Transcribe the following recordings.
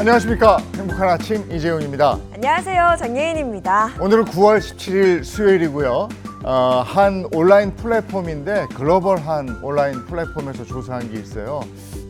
안녕하십니까. 행복한 아침 이재용입니다. 안녕하세요. 정예인입니다. 오늘은 9월 17일 수요일이고요. 한 온라인 플랫폼인데 글로벌한 온라인 플랫폼에서 조사한 게 있어요.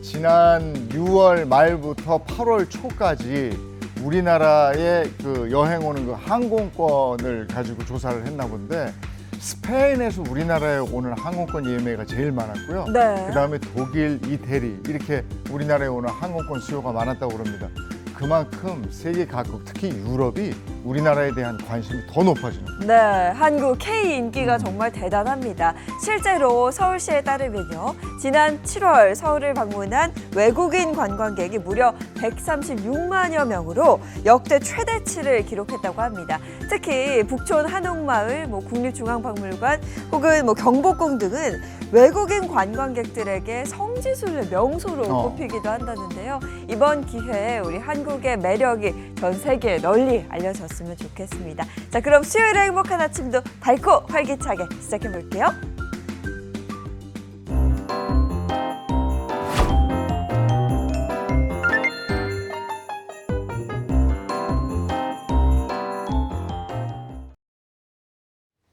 지난 6월 말부터 8월 초까지 우리나라에 그 여행 오는 그 항공권을 가지고 조사를 했나 본데 스페인에서 우리나라에 오는 항공권 예매가 제일 많았고요. 네. 그다음에 독일, 이태리 이렇게 우리나라에 오는 항공권 수요가 많았다고 그럽니다. 그만큼 세계 각국, 특히 유럽이 우리나라에 대한 관심이 더 높아지는 거예요. 네, 한국 K 인기가 정말 대단합니다. 실제로 서울시에 따르면요, 지난 7월 서울을 방문한 외국인 관광객이 무려 136만여 명으로 역대 최대치를 기록했다고 합니다. 특히 북촌 한옥마을, 국립중앙박물관 혹은 경복궁 등은 외국인 관광객들에게 성지순례 명소로 꼽히기도 한다는데요. 이번 기회에 우리 한국의 매력이 전 세계에 널리 알려졌으면 좋겠습니다. 자, 그럼 수요일의 행복한 아침도 밝고 활기차게 시작해 볼게요.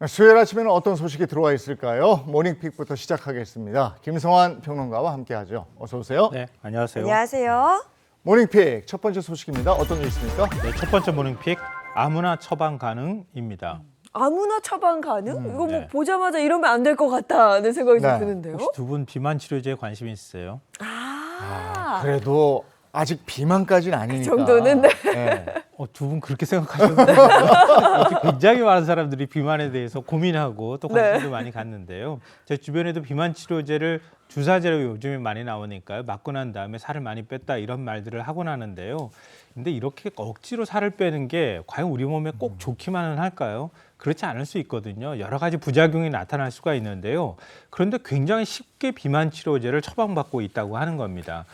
수요일 아침에는 어떤 소식이 들어와 있을까요? 모닝픽부터 시작하겠습니다. 김성환 평론가와 함께하죠. 어서 오세요. 네, 안녕하세요. 안녕하세요. 모닝픽 첫 번째 소식입니다. 어떤 게 있습니까? 네, 첫 번째 모닝픽 아무나 처방 가능입니다. 아무나 처방 가능? 이거 네. 보자마자 이러면 안 될 것 같다는 생각이 좀 네. 드는데요. 혹시 두 분 비만 치료제에 관심이 있으세요? 그래도 아직 비만까지는 아니니까. 정도는, 네. 네. 두 분 그렇게 생각하셨는데 굉장히 많은 사람들이 비만에 대해서 고민하고 또 관심도 네. 많이 갖는데요. 제 주변에도 비만 치료제를 주사제로 요즘에 많이 나오니까요. 맞고 난 다음에 살을 많이 뺐다 이런 말들을 하곤 하는데요. 근데 이렇게 억지로 살을 빼는 게 과연 우리 몸에 꼭 좋기만은 할까요? 그렇지 않을 수 있거든요. 여러 가지 부작용이 나타날 수가 있는데요. 그런데 굉장히 쉽게 비만 치료제를 처방받고 있다고 하는 겁니다.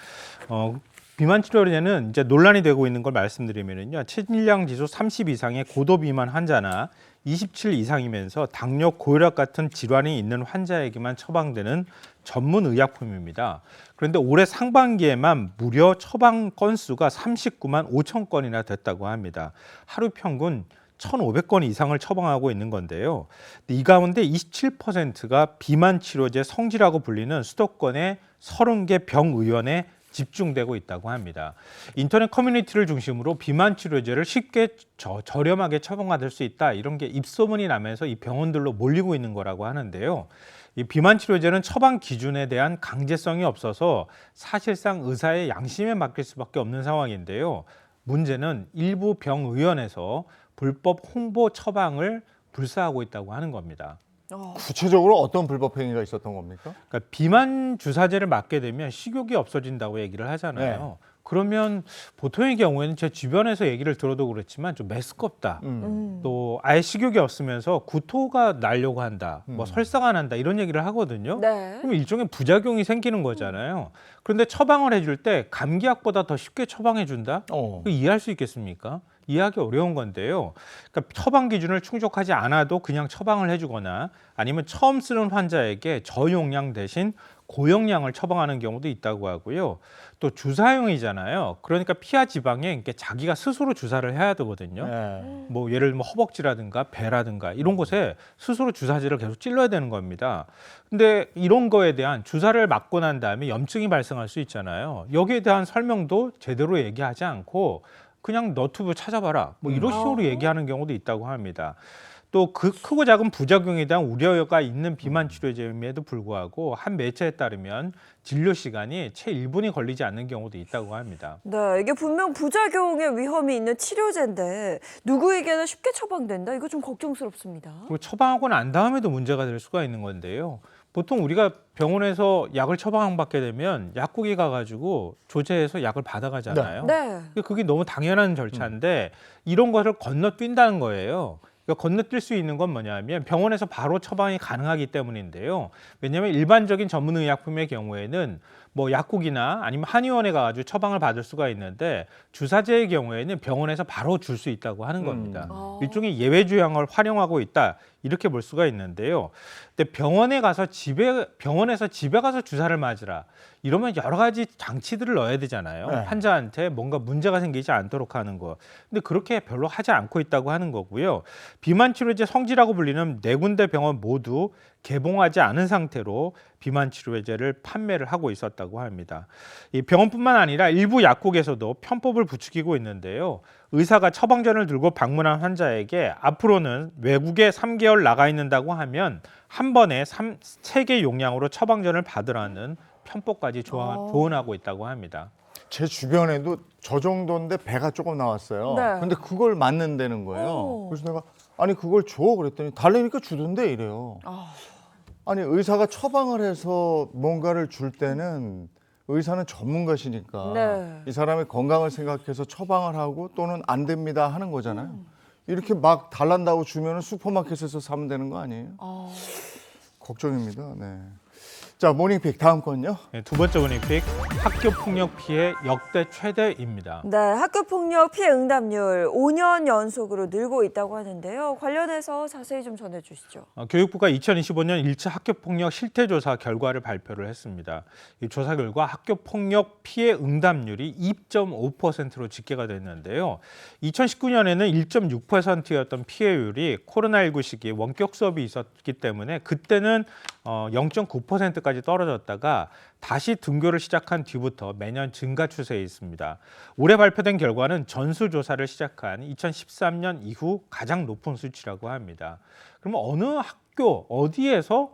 비만 치료제는 이제 논란이 되고 있는 걸 말씀드리면요. 체질량 지수 30 이상의 고도 비만 환자나 27 이상이면서 당뇨, 고혈압 같은 질환이 있는 환자에게만 처방되는 전문 의약품입니다. 그런데 올해 상반기에만 무려 처방 건수가 39만 5천 건이나 됐다고 합니다. 하루 평균 1,500건 이상을 처방하고 있는 건데요. 이 가운데 27%가 비만 치료제 성지라고 불리는 수도권의 30개 병의원에 집중되고 있다고 합니다. 인터넷 커뮤니티를 중심으로 비만 치료제를 쉽게 저렴하게 처방받을 수 있다 이런 게 입소문이 나면서 이 병원들로 몰리고 있는 거라고 하는데요. 이 비만 치료제는 처방 기준에 대한 강제성이 없어서 사실상 의사의 양심에 맡길 수밖에 없는 상황인데요. 문제는 일부 병의원에서 불법 홍보 처방을 불사하고 있다고 하는 겁니다. 구체적으로 어떤 불법 행위가 있었던 겁니까? 그러니까 비만 주사제를 맞게 되면 식욕이 없어진다고 얘기를 하잖아요. 네. 그러면 보통의 경우에는 제 주변에서 얘기를 들어도 그렇지만 좀 메스껍다. 또 아예 식욕이 없으면서 구토가 나려고 한다. 설사가 난다. 이런 얘기를 하거든요. 네. 그럼 일종의 부작용이 생기는 거잖아요. 그런데 처방을 해줄 때 감기약보다 더 쉽게 처방해 준다? 이해할 수 있겠습니까? 이해하기 어려운 건데요. 그러니까 처방 기준을 충족하지 않아도 그냥 처방을 해주거나 아니면 처음 쓰는 환자에게 저용량 대신 고용량을 처방하는 경우도 있다고 하고요. 또 주사용이잖아요. 그러니까 피하 지방에 이렇게 자기가 스스로 주사를 해야 되거든요. 네. 예를 들면 허벅지라든가 배라든가 이런 곳에 스스로 주사제를 계속 찔러야 되는 겁니다. 근데 이런 거에 대한 주사를 맞고 난 다음에 염증이 발생할 수 있잖아요. 여기에 대한 설명도 제대로 얘기하지 않고 그냥 너튜브 찾아봐라. 이런 식으로 얘기하는 경우도 있다고 합니다. 또 그 크고 작은 부작용에 대한 우려가 있는 비만 치료제임에도 불구하고 한 매체에 따르면 진료 시간이 채 1분이 걸리지 않는 경우도 있다고 합니다. 네, 이게 분명 부작용의 위험이 있는 치료제인데 누구에게나 쉽게 처방된다? 이거 좀 걱정스럽습니다. 그리고 처방하고 난 다음에도 문제가 될 수가 있는 건데요. 보통 우리가 병원에서 약을 처방받게 되면 약국에 가가지고 조제해서 약을 받아가잖아요. 네. 그게 너무 당연한 절차인데 이런 것을 건너뛴다는 거예요. 그러니까 건너뛸 수 있는 건 뭐냐면 병원에서 바로 처방이 가능하기 때문인데요. 왜냐하면 일반적인 전문의약품의 경우에는 뭐 약국이나 아니면 한의원에 가가지고 처방을 받을 수가 있는데 주사제의 경우에는 병원에서 바로 줄 수 있다고 하는 겁니다. 일종의 예외 조항을 활용하고 있다 이렇게 볼 수가 있는데요. 근데 병원에서 집에 가서 주사를 맞으라 이러면 여러 가지 장치들을 넣어야 되잖아요. 네. 환자한테 뭔가 문제가 생기지 않도록 하는 거. 근데 그렇게 별로 하지 않고 있다고 하는 거고요. 비만 치료제 성지라고 불리는 네 군데 병원 모두 개봉하지 않은 상태로 비만 치료제를 판매를 하고 있었다고 합니다. 이 병원뿐만 아니라 일부 약국에서도 편법을 부추기고 있는데요. 의사가 처방전을 들고 방문한 환자에게 앞으로는 외국에 3개월 나가 있는다고 하면 한 번에 3개 용량으로 처방전을 받으라는 편법까지 조언하고 있다고 합니다. 제 주변에도 저 정도인데 배가 조금 나왔어요. 네. 근데 그걸 맞는다는 거예요. 오. 그래서 내가 아니 그걸 줘 그랬더니 달래니까 주던데 이래요. 아니 의사가 처방을 해서 뭔가를 줄 때는 의사는 전문가시니까 네. 이 사람의 건강을 생각해서 처방을 하고 또는 안 됩니다 하는 거잖아요. 이렇게 막 달란다고 주면 슈퍼마켓에서 사면 되는 거 아니에요? 걱정입니다. 네. 자, 모닝픽 다음 건요. 네, 두 번째 모닝픽 학교 폭력 피해 역대 최대입니다. 네, 학교폭력 피해 응답률 5년 연속으로 늘고 있다고 하는데요. 관련해서 자세히 좀 전해주시죠. 교육부가 2025년 1차 학교폭력 실태조사 결과를 발표를 했습니다. 이 조사 결과 학교폭력 피해 응답률이 2.5%로 집계가 됐는데요. 2019년에는 1.6%였던 피해율이 코로나19 시기에 원격 수업이 있었기 때문에 그때는 0.9%까지 떨어졌다가 다시 등교를 시작한 뒤부터 매년 증가 추세에 있습니다. 올해 발표된 결과는 전수조사를 시작한 2013년 이후 가장 높은 수치라고 합니다. 그러면 어느 학교, 어디에서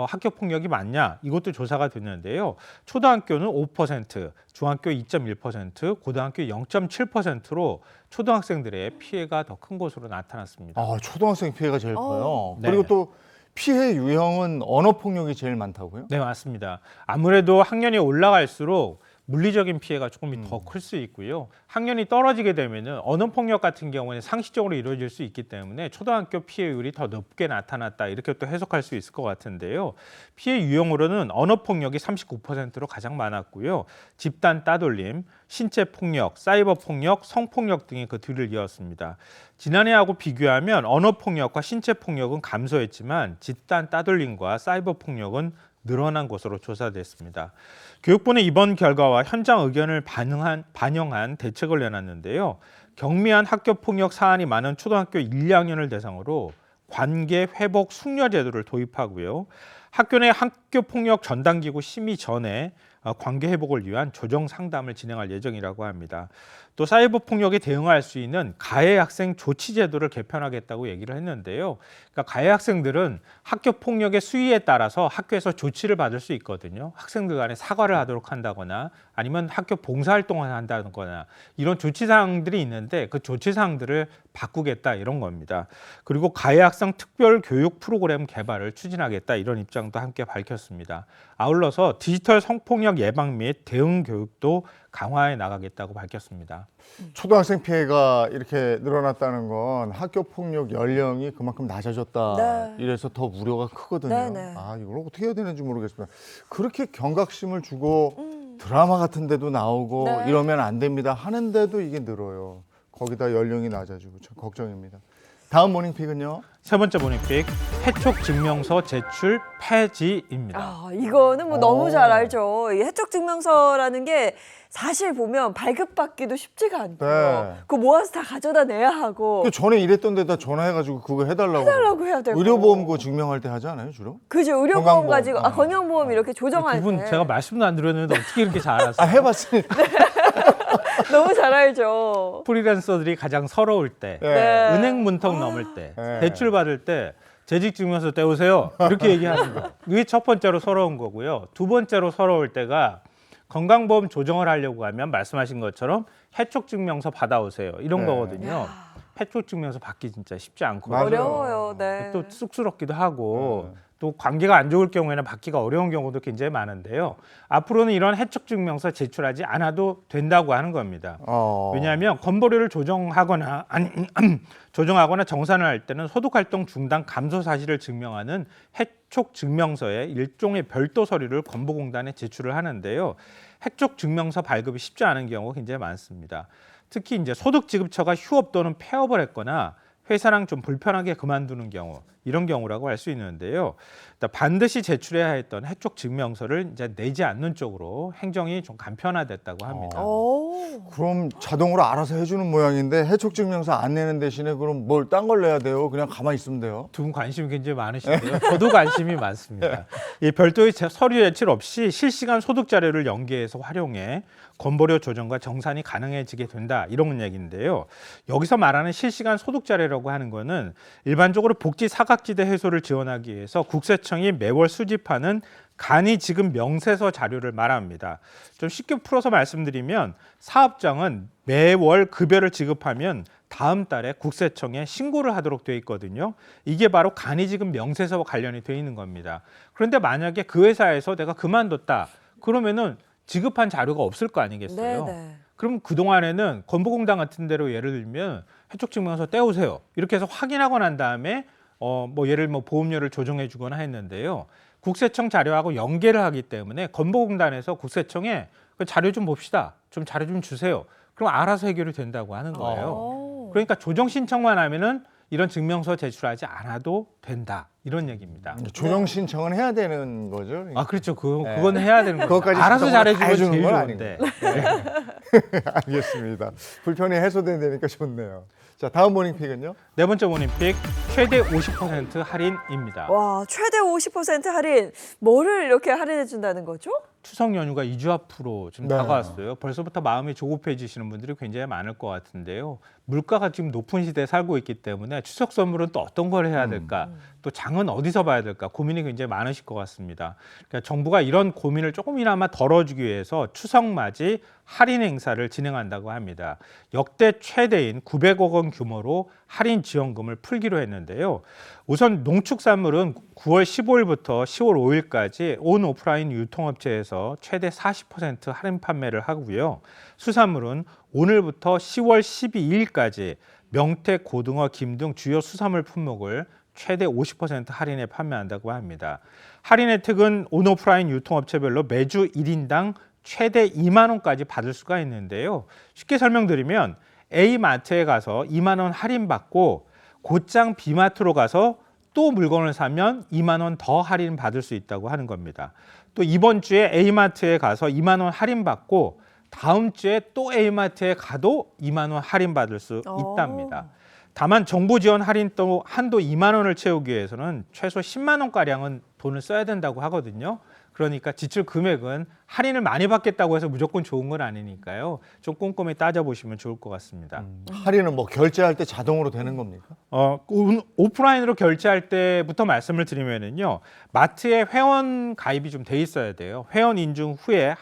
학교 폭력이 많냐? 이것도 조사가 됐는데요. 초등학교는 5%, 중학교 2.1%, 고등학교 0.7%로 초등학생들의 피해가 더 큰 것으로 나타났습니다. 아, 초등학생 피해가 제일 커요. 네. 그리고 또 피해 유형은 언어 폭력이 제일 많다고요? 네, 맞습니다. 아무래도 학년이 올라갈수록 물리적인 피해가 조금 더 클 수 있고요. 학년이 떨어지게 되면은 언어 폭력 같은 경우는 상식적으로 이루어질 수 있기 때문에 초등학교 피해율이 더 높게 나타났다 이렇게 또 해석할 수 있을 것 같은데요. 피해 유형으로는 언어 폭력이 39%로 가장 많았고요. 집단 따돌림, 신체 폭력, 사이버 폭력, 성폭력 등이 그 뒤를 이었습니다. 지난해하고 비교하면 언어 폭력과 신체 폭력은 감소했지만 집단 따돌림과 사이버 폭력은 늘어난 것으로 조사됐습니다. 교육부는 이번 결과와 현장 의견을 반영한 대책을 내놨는데요. 경미한 학교폭력 사안이 많은 초등학교 1, 2학년을 대상으로 관계 회복 숙려 제도를 도입하고요. 학교 내 학교폭력 전담기구 심의 전에 관계 회복을 위한 조정 상담을 진행할 예정이라고 합니다. 또 사이버 폭력에 대응할 수 있는 가해 학생 조치 제도를 개편하겠다고 얘기를 했는데요. 그러니까 가해 학생들은 학교 폭력의 수위에 따라서 학교에서 조치를 받을 수 있거든요. 학생들 간에 사과를 하도록 한다거나 아니면 학교 봉사활동을 한다거나 이런 조치 사항들이 있는데 그 조치 사항들을 바꾸겠다 이런 겁니다. 그리고 가해 학생 특별 교육 프로그램 개발을 추진하겠다 이런 입장도 함께 밝혔습니다. 아울러서 디지털 성폭력 예방 및 대응 교육도 강화해 나가겠다고 밝혔습니다. 초등학생 피해가 이렇게 늘어났다는 건 학교 폭력 연령이 그만큼 낮아졌다. 네. 이래서 더 우려가 크거든요. 네네. 아, 이걸 어떻게 해야 되는지 모르겠습니다. 그렇게 경각심을 주고 드라마 같은 데도 나오고 네. 이러면 안 됩니다 하는데도 이게 늘어요. 거기다 연령이 낮아지고 참 걱정입니다. 다음 모닝픽은요. 세 번째 모닝픽 해촉 증명서 제출 폐지입니다. 이거는 뭐 너무 오. 잘 알죠. 이 해촉 증명서라는 게 사실 보면 발급받기도 쉽지가 않고요. 네. 그거 모아서 다 가져다 내야 하고 그 전에 일했던 데다 전화해가지고 그거 해달라고 해야 되고. 의료보험 그거 증명할 때 하지 않아요 주로? 그죠. 의료보험 건강보험. 가지고 건강보험 이렇게 조정할 두 분 때 제가 말씀도 안 드렸는데 어떻게 이렇게 잘 아 알았어요? 해봤으니까. 너무 잘 알죠. 프리랜서들이 가장 서러울 때, 네. 은행 문턱 넘을 때, 네. 대출 받을 때 재직증명서 떼오세요. 이렇게 얘기하는 거. 이게 첫 번째로 서러운 거고요. 두 번째로 서러울 때가 건강보험 조정을 하려고 하면 말씀하신 것처럼 해촉증명서 받아오세요. 이런 네. 거거든요. 해촉증명서 받기 진짜 쉽지 않거든요. 맞아요. 어려워요. 네. 또 쑥스럽기도 하고 또 관계가 안 좋을 경우에는 받기가 어려운 경우도 굉장히 많은데요. 앞으로는 이런 해촉 증명서 제출하지 않아도 된다고 하는 겁니다. 왜냐하면 건보료를 조정하거나 정산을 할 때는 소득활동 중단 감소 사실을 증명하는 해촉 증명서에 일종의 별도 서류를 건보공단에 제출을 하는데요. 해촉 증명서 발급이 쉽지 않은 경우가 굉장히 많습니다. 특히 이제 소득지급처가 휴업 또는 폐업을 했거나 회사랑 좀 불편하게 그만두는 경우, 이런 경우라고 할 수 있는데요. 반드시 제출해야 했던 해촉 증명서를 이제 내지 않는 쪽으로 행정이 좀 간편화됐다고 합니다. 그럼 자동으로 알아서 해주는 모양인데 해촉 증명서 안 내는 대신에 그럼 뭘 딴 걸 내야 돼요? 그냥 가만히 있으면 돼요? 두 분 관심이 굉장히 많으신데요. 저도 관심이 많습니다. 이 별도의 서류 제출 없이 실시간 소득 자료를 연계해서 활용해 건보료 조정과 정산이 가능해지게 된다, 이런 얘기인데요. 여기서 말하는 실시간 소득 자료라고 하는 거는 일반적으로 복지 사각지대 해소를 지원하기 위해서 국세청이 매월 수집하는 간이지급 명세서 자료를 말합니다. 좀 쉽게 풀어서 말씀드리면 사업장은 매월 급여를 지급하면 다음 달에 국세청에 신고를 하도록 되어 있거든요. 이게 바로 간이지급 명세서와 관련이 되어 있는 겁니다. 그런데 만약에 그 회사에서 내가 그만뒀다, 그러면은 지급한 자료가 없을 거 아니겠어요? 네네. 그럼 그동안에는 건보공단 같은 데로 예를 들면 해촉증명서 떼오세요, 이렇게 해서 확인하고 난 다음에 예를 보험료를 조정해 주거나 했는데요. 국세청 자료하고 연계를 하기 때문에 건보공단에서 국세청에 그 자료 좀 봅시다, 좀 자료 좀 주세요, 그럼 알아서 해결이 된다고 하는 거예요. 그러니까 조정 신청만 하면은 이런 증명서 제출하지 않아도 된다, 이런 얘기입니다. 조정 신청은 해야 되는 거죠? 아, 그렇죠. 그건 해야 되는 거죠. 그것까지 알아서 자동으로 다 잘해주면 해주는 제일 건 좋은데. 알겠습니다. 불편이 해소된다니까 좋네요. 자, 다음 모닝픽은요? 네 번째 모닝픽, 최대 50% 할인입니다. 와, 최대 50% 할인. 뭐를 이렇게 할인해 준다는 거죠? 추석 연휴가 2주 앞으로 좀 네. 다가왔어요. 벌써부터 마음이 조급해지시는 분들이 굉장히 많을 것 같은데요. 물가가 지금 높은 시대에 살고 있기 때문에 추석 선물은 또 어떤 걸 해야 될까? 또 장은 어디서 봐야 될까? 고민이 굉장히 많으실 것 같습니다. 그러니까 정부가 이런 고민을 조금이나마 덜어주기 위해서 추석 맞이 할인 행사를 진행한다고 합니다. 역대 최대인 900억 원 규모로 할인 지원금을 풀기로 했는데요. 우선 농축산물은 9월 15일부터 10월 5일까지 온 오프라인 유통업체에서 최대 40% 할인 판매를 하고요. 수산물은 오늘부터 10월 12일까지 명태, 고등어, 김 등 주요 수산물 품목을 최대 50% 할인에 판매한다고 합니다. 할인 혜택은 온 오프라인 유통업체별로 매주 1인당 최대 2만 원까지 받을 수가 있는데요. 쉽게 설명드리면 A마트에 가서 2만 원 할인받고 곧장 B마트로 가서 또 물건을 사면 2만 원 더 할인 받을 수 있다고 하는 겁니다. 또 이번 주에 A마트에 가서 2만 원 할인받고 다음 주에 또 A마트에 가도 2만 원 할인받을 수 있답니다. 다만 정부 지원 할인 또 한도 2만 원을 채우기 위해서는 최소 10만 원가량은 돈을 써야 된다고 하거든요. 그러니까 지출 금액은 할인을 많이 받겠다고 해서 무조건 좋은 건 아니니까요. 좀 꼼꼼히 따져보시면 좋을 것 같습니다. 할인은 결제할 때 자동으로 되는 겁니까? 오프라인으로 결제할 때부터 말씀을 드리면은요, 마트에 회원 가입이 좀 돼 있어야 돼요. 회원 인증 후에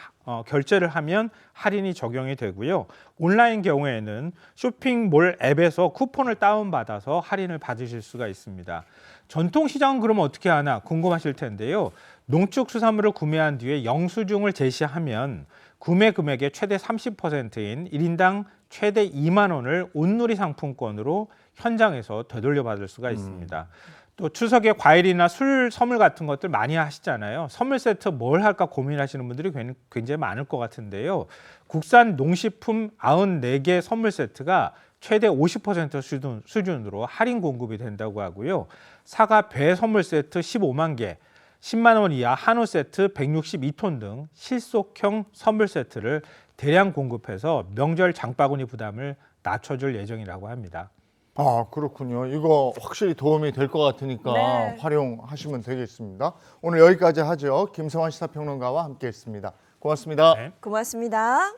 결제를 하면 할인이 적용이 되고요. 온라인 경우에는 쇼핑몰 앱에서 쿠폰을 다운받아서 할인을 받으실 수가 있습니다. 전통시장은 그럼 어떻게 하나 궁금하실 텐데요. 농축수산물을 구매한 뒤에 영수증을 제시하면 구매 금액의 최대 30%인 1인당 최대 2만 원을 온누리 상품권으로 현장에서 되돌려 받을 수가 있습니다. 또 추석에 과일이나 술 선물 같은 것들 많이 하시잖아요. 선물 세트 뭘 할까 고민하시는 분들이 굉장히 많을 것 같은데요. 국산 농식품 94개 선물 세트가 최대 50% 수준으로 할인 공급이 된다고 하고요. 사과 배 선물 세트 15만 개, 10만 원 이하 한우 세트 162톤 등 실속형 선물 세트를 대량 공급해서 명절 장바구니 부담을 낮춰줄 예정이라고 합니다. 아, 그렇군요. 이거 확실히 도움이 될 것 같으니까 네. 활용하시면 되겠습니다. 오늘 여기까지 하죠. 김성환 시사평론가와 함께했습니다. 고맙습니다. 네. 고맙습니다.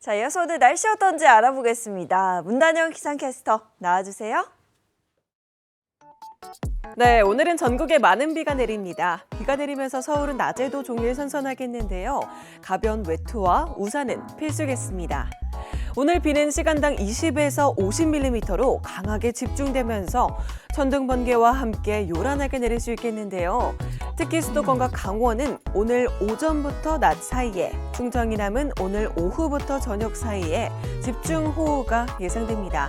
자, 이어서 오늘 날씨 어떤지 알아보겠습니다. 문단영 기상캐스터 나와주세요. 네, 오늘은 전국에 많은 비가 내립니다. 비가 내리면서 서울은 낮에도 종일 선선하겠는데요. 가벼운 외투와 우산은 필수겠습니다. 오늘 비는 시간당 20에서 50mm로 강하게 집중되면서 천둥 번개와 함께 요란하게 내릴 수 있겠는데요. 특히 수도권과 강원은 오늘 오전부터 낮 사이에, 충청 이남은 오늘 오후부터 저녁 사이에 집중호우가 예상됩니다.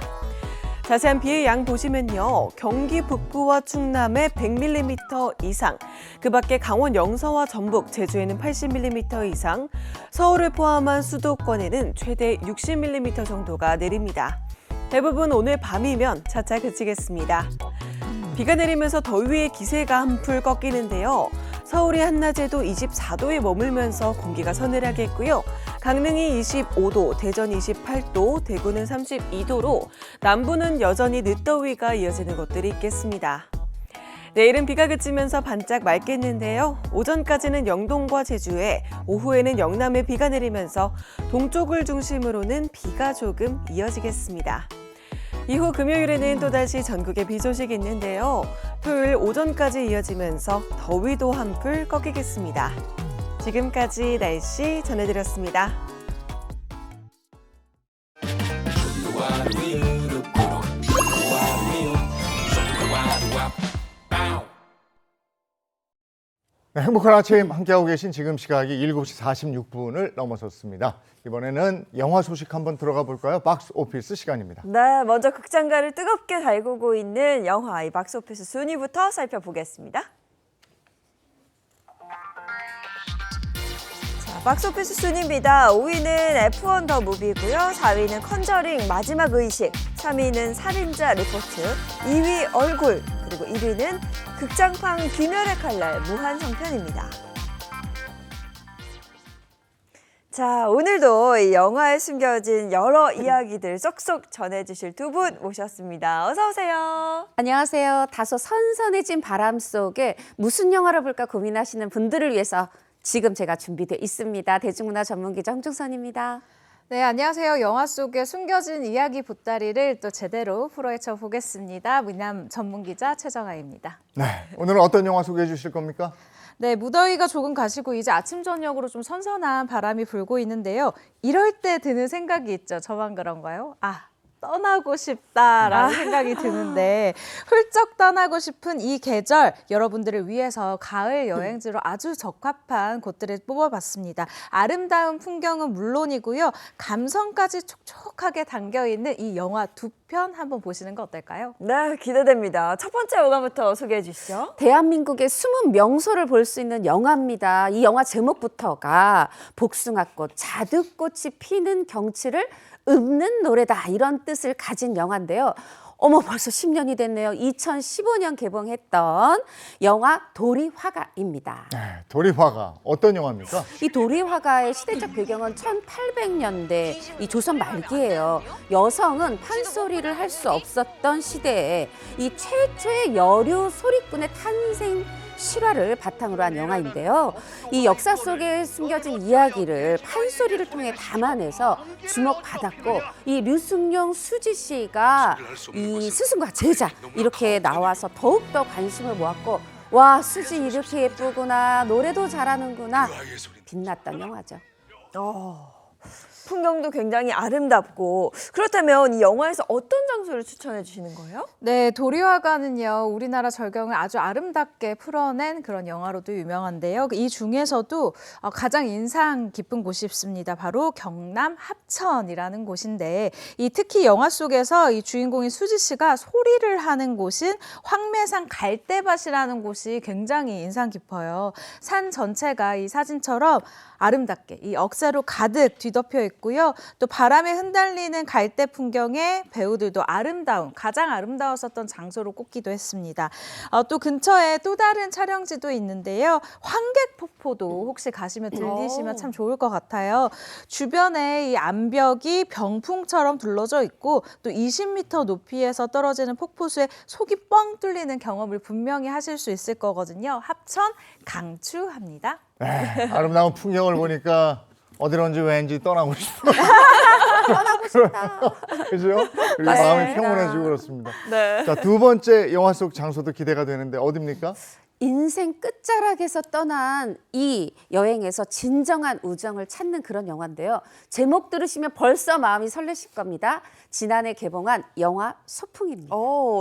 자세한 비의 양 보시면요. 경기 북부와 충남에 100mm 이상, 그 밖에 강원 영서와 전북, 제주에는 80mm 이상, 서울을 포함한 수도권에는 최대 60mm 정도가 내립니다. 대부분 오늘 밤이면 차차 그치겠습니다. 비가 내리면서 더위의 기세가 한풀 꺾이는데요. 서울이 한낮에도 24도에 머물면서 공기가 서늘하겠고요. 강릉이 25도, 대전 28도, 대구는 32도로 남부는 여전히 늦더위가 이어지는 곳들이 있겠습니다. 내일은 비가 그치면서 반짝 맑겠는데요. 오전까지는 영동과 제주에, 오후에는 영남에 비가 내리면서 동쪽을 중심으로는 비가 조금 이어지겠습니다. 이후 금요일에는 또다시 전국에 비 소식이 있는데요. 토요일 오전까지 이어지면서 더위도 한풀 꺾이겠습니다. 지금까지 날씨 전해드렸습니다. 네, 행복한 아침 함께하고 계신 지금 시각이 7시 46분을 넘어섰습니다. 이번에는 영화 소식 한번 들어가 볼까요? 박스 오피스 시간입니다. 네, 먼저 극장가를 뜨겁게 달구고 있는 영화 이 박스오피스 순위부터 살펴보겠습니다. 자, 박스오피스 순위입니다. 5위는 F1 더 무비고요. 4위는 컨저링 마지막 의식, 3위는 살인자 리포트, 2위 얼굴, 그리고 1위는 극장판 귀멸의 칼날 무한성편입니다. 자, 오늘도 이 영화에 숨겨진 여러 이야기들 쏙쏙 전해주실 두 분 모셨습니다. 어서 오세요. 안녕하세요. 다소 선선해진 바람 속에 무슨 영화를 볼까 고민하시는 분들을 위해서 지금 제가 준비되어 있습니다. 대중문화 전문기자 홍중선입니다. 네, 안녕하세요. 영화 속에 숨겨진 이야기 보따리를 또 제대로 풀어헤쳐 보겠습니다. 문남 전문기자 최정아입니다. 네, 오늘은 어떤 영화 소개해 주실 겁니까? 네, 무더위가 조금 가시고 이제 아침 저녁으로 좀 선선한 바람이 불고 있는데요. 이럴 때 드는 생각이 있죠. 저만 그런가요? 떠나고 싶다라는 생각이 드는데 훌쩍 떠나고 싶은 이 계절 여러분들을 위해서 가을 여행지로 아주 적합한 곳들을 뽑아봤습니다. 아름다운 풍경은 물론이고요. 감성까지 촉촉하게 담겨있는 이 영화 두 편 한번 보시는 거 어떨까요? 네, 기대됩니다. 첫 번째 영화부터 소개해 주시죠. 대한민국의 숨은 명소를 볼 수 있는 영화입니다. 이 영화 제목부터가 복숭아꽃, 자두꽃이 피는 경치를 읊는 노래다 이런 뜻을 가진 영화인데요. 어머, 벌써 10년이 됐네요. 2015년 개봉했던 영화 도리화가입니다. 네, 도리화가 어떤 영화입니까? 이 도리화가의 시대적 배경은 1800년대 이 조선 말기예요. 여성은 판소리를 할 수 없었던 시대에 이 최초의 여류 소리꾼의 탄생 실화를 바탕으로 한 영화인데요. 이 역사 속에 숨겨진 이야기를 판소리를 통해 담아내서 주목받았고 이 류승룡, 수지 씨가 이 스승과 제자 이렇게 나와서 더욱더 관심을 모았고 와, 수지 이렇게 예쁘구나, 노래도 잘하는구나, 빛났던 영화죠. 풍경도 굉장히 아름답고 그렇다면 이 영화에서 어떤 장소를 추천해 주시는 거예요? 네, 도리화가는요, 우리나라 절경을 아주 아름답게 풀어낸 그런 영화로도 유명한데요. 이 중에서도 가장 인상 깊은 곳이 있습니다. 바로 경남 합천이라는 곳인데, 이 특히 영화 속에서 이 주인공인 수지 씨가 소리를 하는 곳인 황매산 갈대밭이라는 곳이 굉장히 인상 깊어요. 산 전체가 이 사진처럼 아름답게 이 억새로 가득 뒤덮여 있고요. 또 바람에 흔들리는 갈대 풍경에 배우들도 가장 아름다웠었던 장소로 꼽기도 했습니다. 또 근처에 또 다른 촬영지도 있는데요. 환객폭포도 혹시 가시면 들리시면 참 좋을 것 같아요. 주변에 이 암벽이 병풍처럼 둘러져 있고 또 20m 높이에서 떨어지는 폭포수에 속이 뻥 뚫리는 경험을 분명히 하실 수 있을 거거든요. 합천 강추합니다. 네, 아름다운 풍경을 보니까 어디론지 왠지 떠나고 싶어요. 떠나고 싶다. 그죠? 그리고 네. 마음이 평온해지고 그렇습니다. 네. 자, 두 번째 영화 속 장소도 기대가 되는데 어디입니까? 인생 끝자락에서 떠난 이 여행에서 진정한 우정을 찾는 그런 영화인데요. 제목 들으시면 벌써 마음이 설레실 겁니다. 지난해 개봉한 영화 소풍입니다.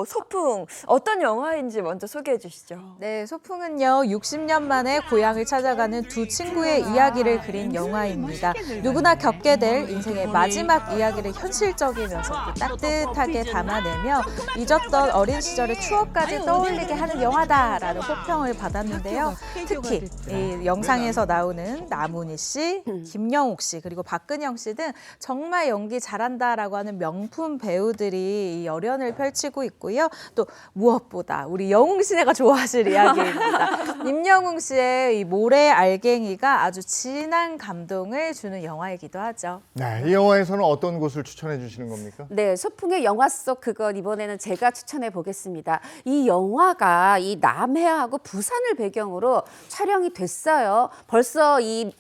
소풍. 어떤 영화인지 먼저 소개해 주시죠. 네, 소풍은요, 60년 만에 고향을 찾아가는 두 친구의 이야기를 그린 영화입니다. 누구나 겪게 될 인생의 마지막 이야기를 현실적이면서 또 따뜻하게 담아내며 잊었던 어린 시절의 추억까지 떠올리게 하는 영화다라는 호평을 받았는데요. 특히 이 영상에서 나오는 남은희 씨, 김영옥 씨, 그리고 박근영 씨 등 정말 연기 잘한다라고 하는 명품 배우들이 이 열연을 펼치고 있고요. 또 무엇보다 우리 영웅 씨네가 좋아하실 이야기입니다. 임영웅 씨의 이 모래 알갱이가 아주 진한 감동을 주는 영화이기도 하죠. 네, 이 영화에서는 어떤 곳을 추천해 주시는 겁니까? 네, 소풍의 영화 속 그것 이번에는 제가 추천해 보겠습니다. 이 영화가 이 남해하고 부산을 배경으로 촬영이 됐어요. 벌써 이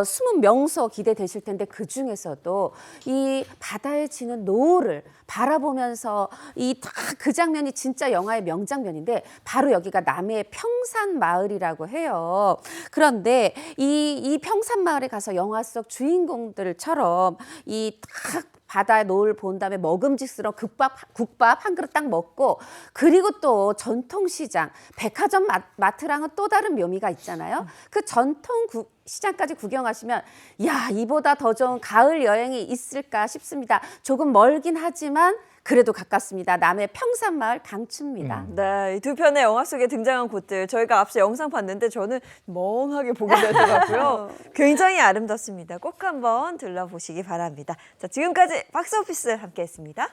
숨은 명소 기대되실 텐데 그 중에서도 이 바다에 지는 노을을 바라보면서 이 딱 그 장면이 진짜 영화의 명장면인데 바로 여기가 남해의 평산마을이라고 해요. 그런데 이 평산마을에 가서 영화 속 주인공들처럼 이 딱 바다의 노을 본 다음에 먹음직스러운 국밥 한 그릇 딱 먹고 그리고 또 전통시장, 백화점 마트랑은 또 다른 묘미가 있잖아요. 그 전통 시장까지 구경하시면 야, 이보다 더 좋은 가을 여행이 있을까 싶습니다. 조금 멀긴 하지만 그래도 가깝습니다. 남해 평산마을 강추입니다. 네, 이 두 편의 영화 속에 등장한 곳들 저희가 앞서 영상 봤는데 저는 멍하게 보게 되더라고요. 굉장히 아름답습니다. 꼭 한번 들러보시기 바랍니다. 자, 지금까지 박스오피스 함께했습니다.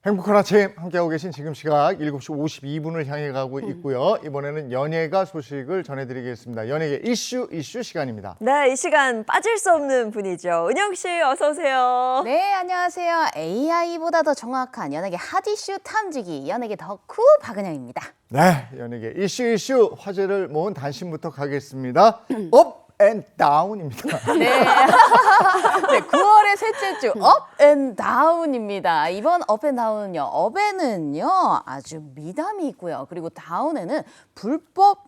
행복한 아침 함께하고 계신 지금 시각 7시 52분을 향해 가고 있고요. 이번에는 연예가 소식을 전해드리겠습니다. 연예계 이슈 시간입니다. 네, 이 시간 빠질 수 없는 분이죠. 은영 씨 어서 오세요. 네, 안녕하세요. AI보다 더 정확한 연예계 핫 이슈 탐지기 연예계 덕후 박은영입니다. 네, 연예계 이슈 화제를 모은 단신부터 가겠습니다. 업 앤 다운입니다. 네. 네, 9월의 셋째 주 업 앤 다운입니다. 이번 업 앤 다운은요. 업에는요. 아주 미담이 있고요. 그리고 다운에는 불법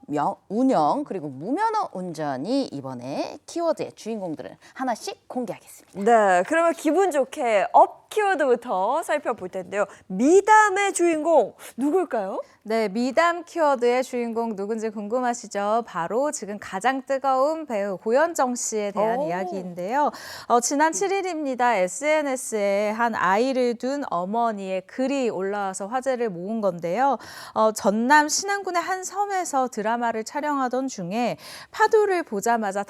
운영 그리고 무면허 운전이 이번에 키워드의 주인공들을 하나씩 공개하겠습니다. 네, 그러면 기분 좋게 업 키워드부터 살펴볼 텐데요. 미담의 주인공 누굴까요? 네, 미담 키워드의 주인공 누군지 궁금하시죠? 바로 지금 가장 뜨거운 배우 고현정 씨에 대한 이야기인데요. 지난 7일입니다. SNS에 한 아이를 둔 어머니의 글이 올라와서 화제를 모은 건데요. 전남 신안군의 한 섬에서 드라마를 촬영하던 중에 파도를 보자마자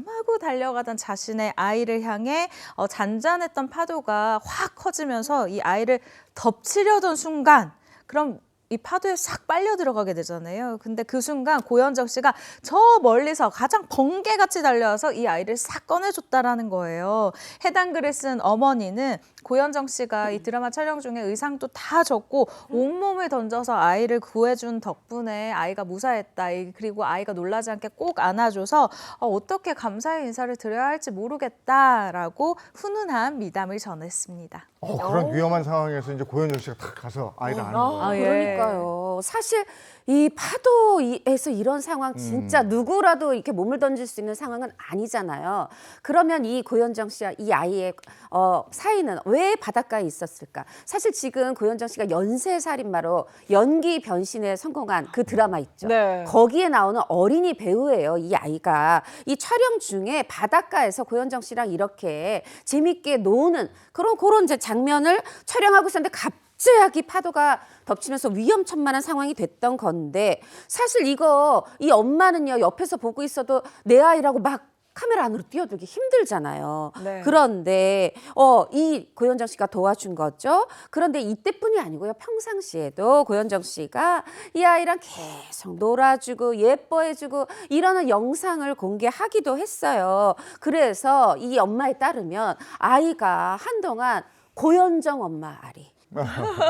마구 달려가던 자신의 아이를 향해 잔잔했던 파도가 확 커지면서 이 아이를 덮치려던 순간 그럼 이 파도에 싹 빨려 들어가게 되잖아요. 근데 그 순간 고현정 씨가 저 멀리서 가장 번개같이 달려와서 이 아이를 싹 꺼내줬다라는 거예요. 해당 글을 쓴 어머니는 고현정 씨가 이 드라마 촬영 중에 의상도 다 젖고 온몸을 던져서 아이를 구해준 덕분에 아이가 무사했다. 그리고 아이가 놀라지 않게 꼭 안아줘서 어떻게 감사의 인사를 드려야 할지 모르겠다라고 훈훈한 미담을 전했습니다. 그런 위험한 상황에서 이제 고현정 씨가 탁 가서 아이를 안는 거예요. 그러니까요. 사실 이 파도에서 이런 상황 진짜 누구라도 이렇게 몸을 던질 수 있는 상황은 아니잖아요. 그러면 이 고현정 씨와 이 아이의 사이는 왜 바닷가에 있었을까? 사실 지금 고현정 씨가 연쇄살인마로 연기 변신에 성공한 그 드라마 있죠. 네. 거기에 나오는 어린이 배우예요. 이 아이가. 이 촬영 중에 바닷가에서 고현정 씨랑 이렇게 재밌게 노는 그런 이제 장면을 촬영하고 있었는데 갑자기 파도가 덮치면서 위험천만한 상황이 됐던 건데 사실 이 엄마는요 옆에서 보고 있어도 내 아이라고 막 카메라 안으로 뛰어들기 힘들잖아요. 네. 그런데 이 고현정 씨가 도와준 거죠. 그런데 이때뿐이 아니고요. 평상시에도 고현정 씨가 이 아이랑 계속 놀아주고 예뻐해주고 이러는 영상을 공개하기도 했어요. 그래서 이 엄마에 따르면 아이가 한동안 고현정 엄마 아리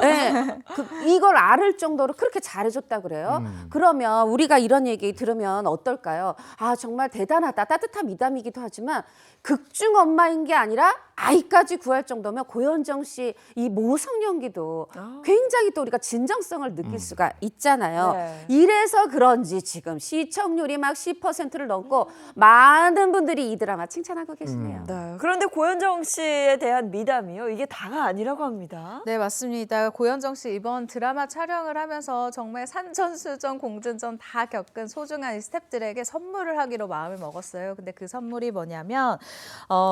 네, 이걸 알을 정도로 그렇게 잘해줬다 그래요. 그러면 우리가 이런 얘기 들으면 어떨까요? 아, 정말 대단하다. 따뜻한 미담이기도 하지만 극중 엄마인 게 아니라 아이까지 구할 정도면 고현정 씨 이 모성 연기도 굉장히 또 우리가 진정성을 느낄 수가 있잖아요. 네. 이래서 그런지 지금 시청률이 막 10%를 넘고 많은 분들이 이 드라마 칭찬하고 계시네요. 네. 그런데 고현정 씨에 대한 미담이요. 이게 다가 아니라고 합니다. 네, 맞습니다. 고현정 씨 이번 드라마 촬영을 하면서 정말 산전수전, 공전전 다 겪은 소중한 이 스태프들에게 선물을 하기로 마음을 먹었어요. 근데 그 선물이 뭐냐면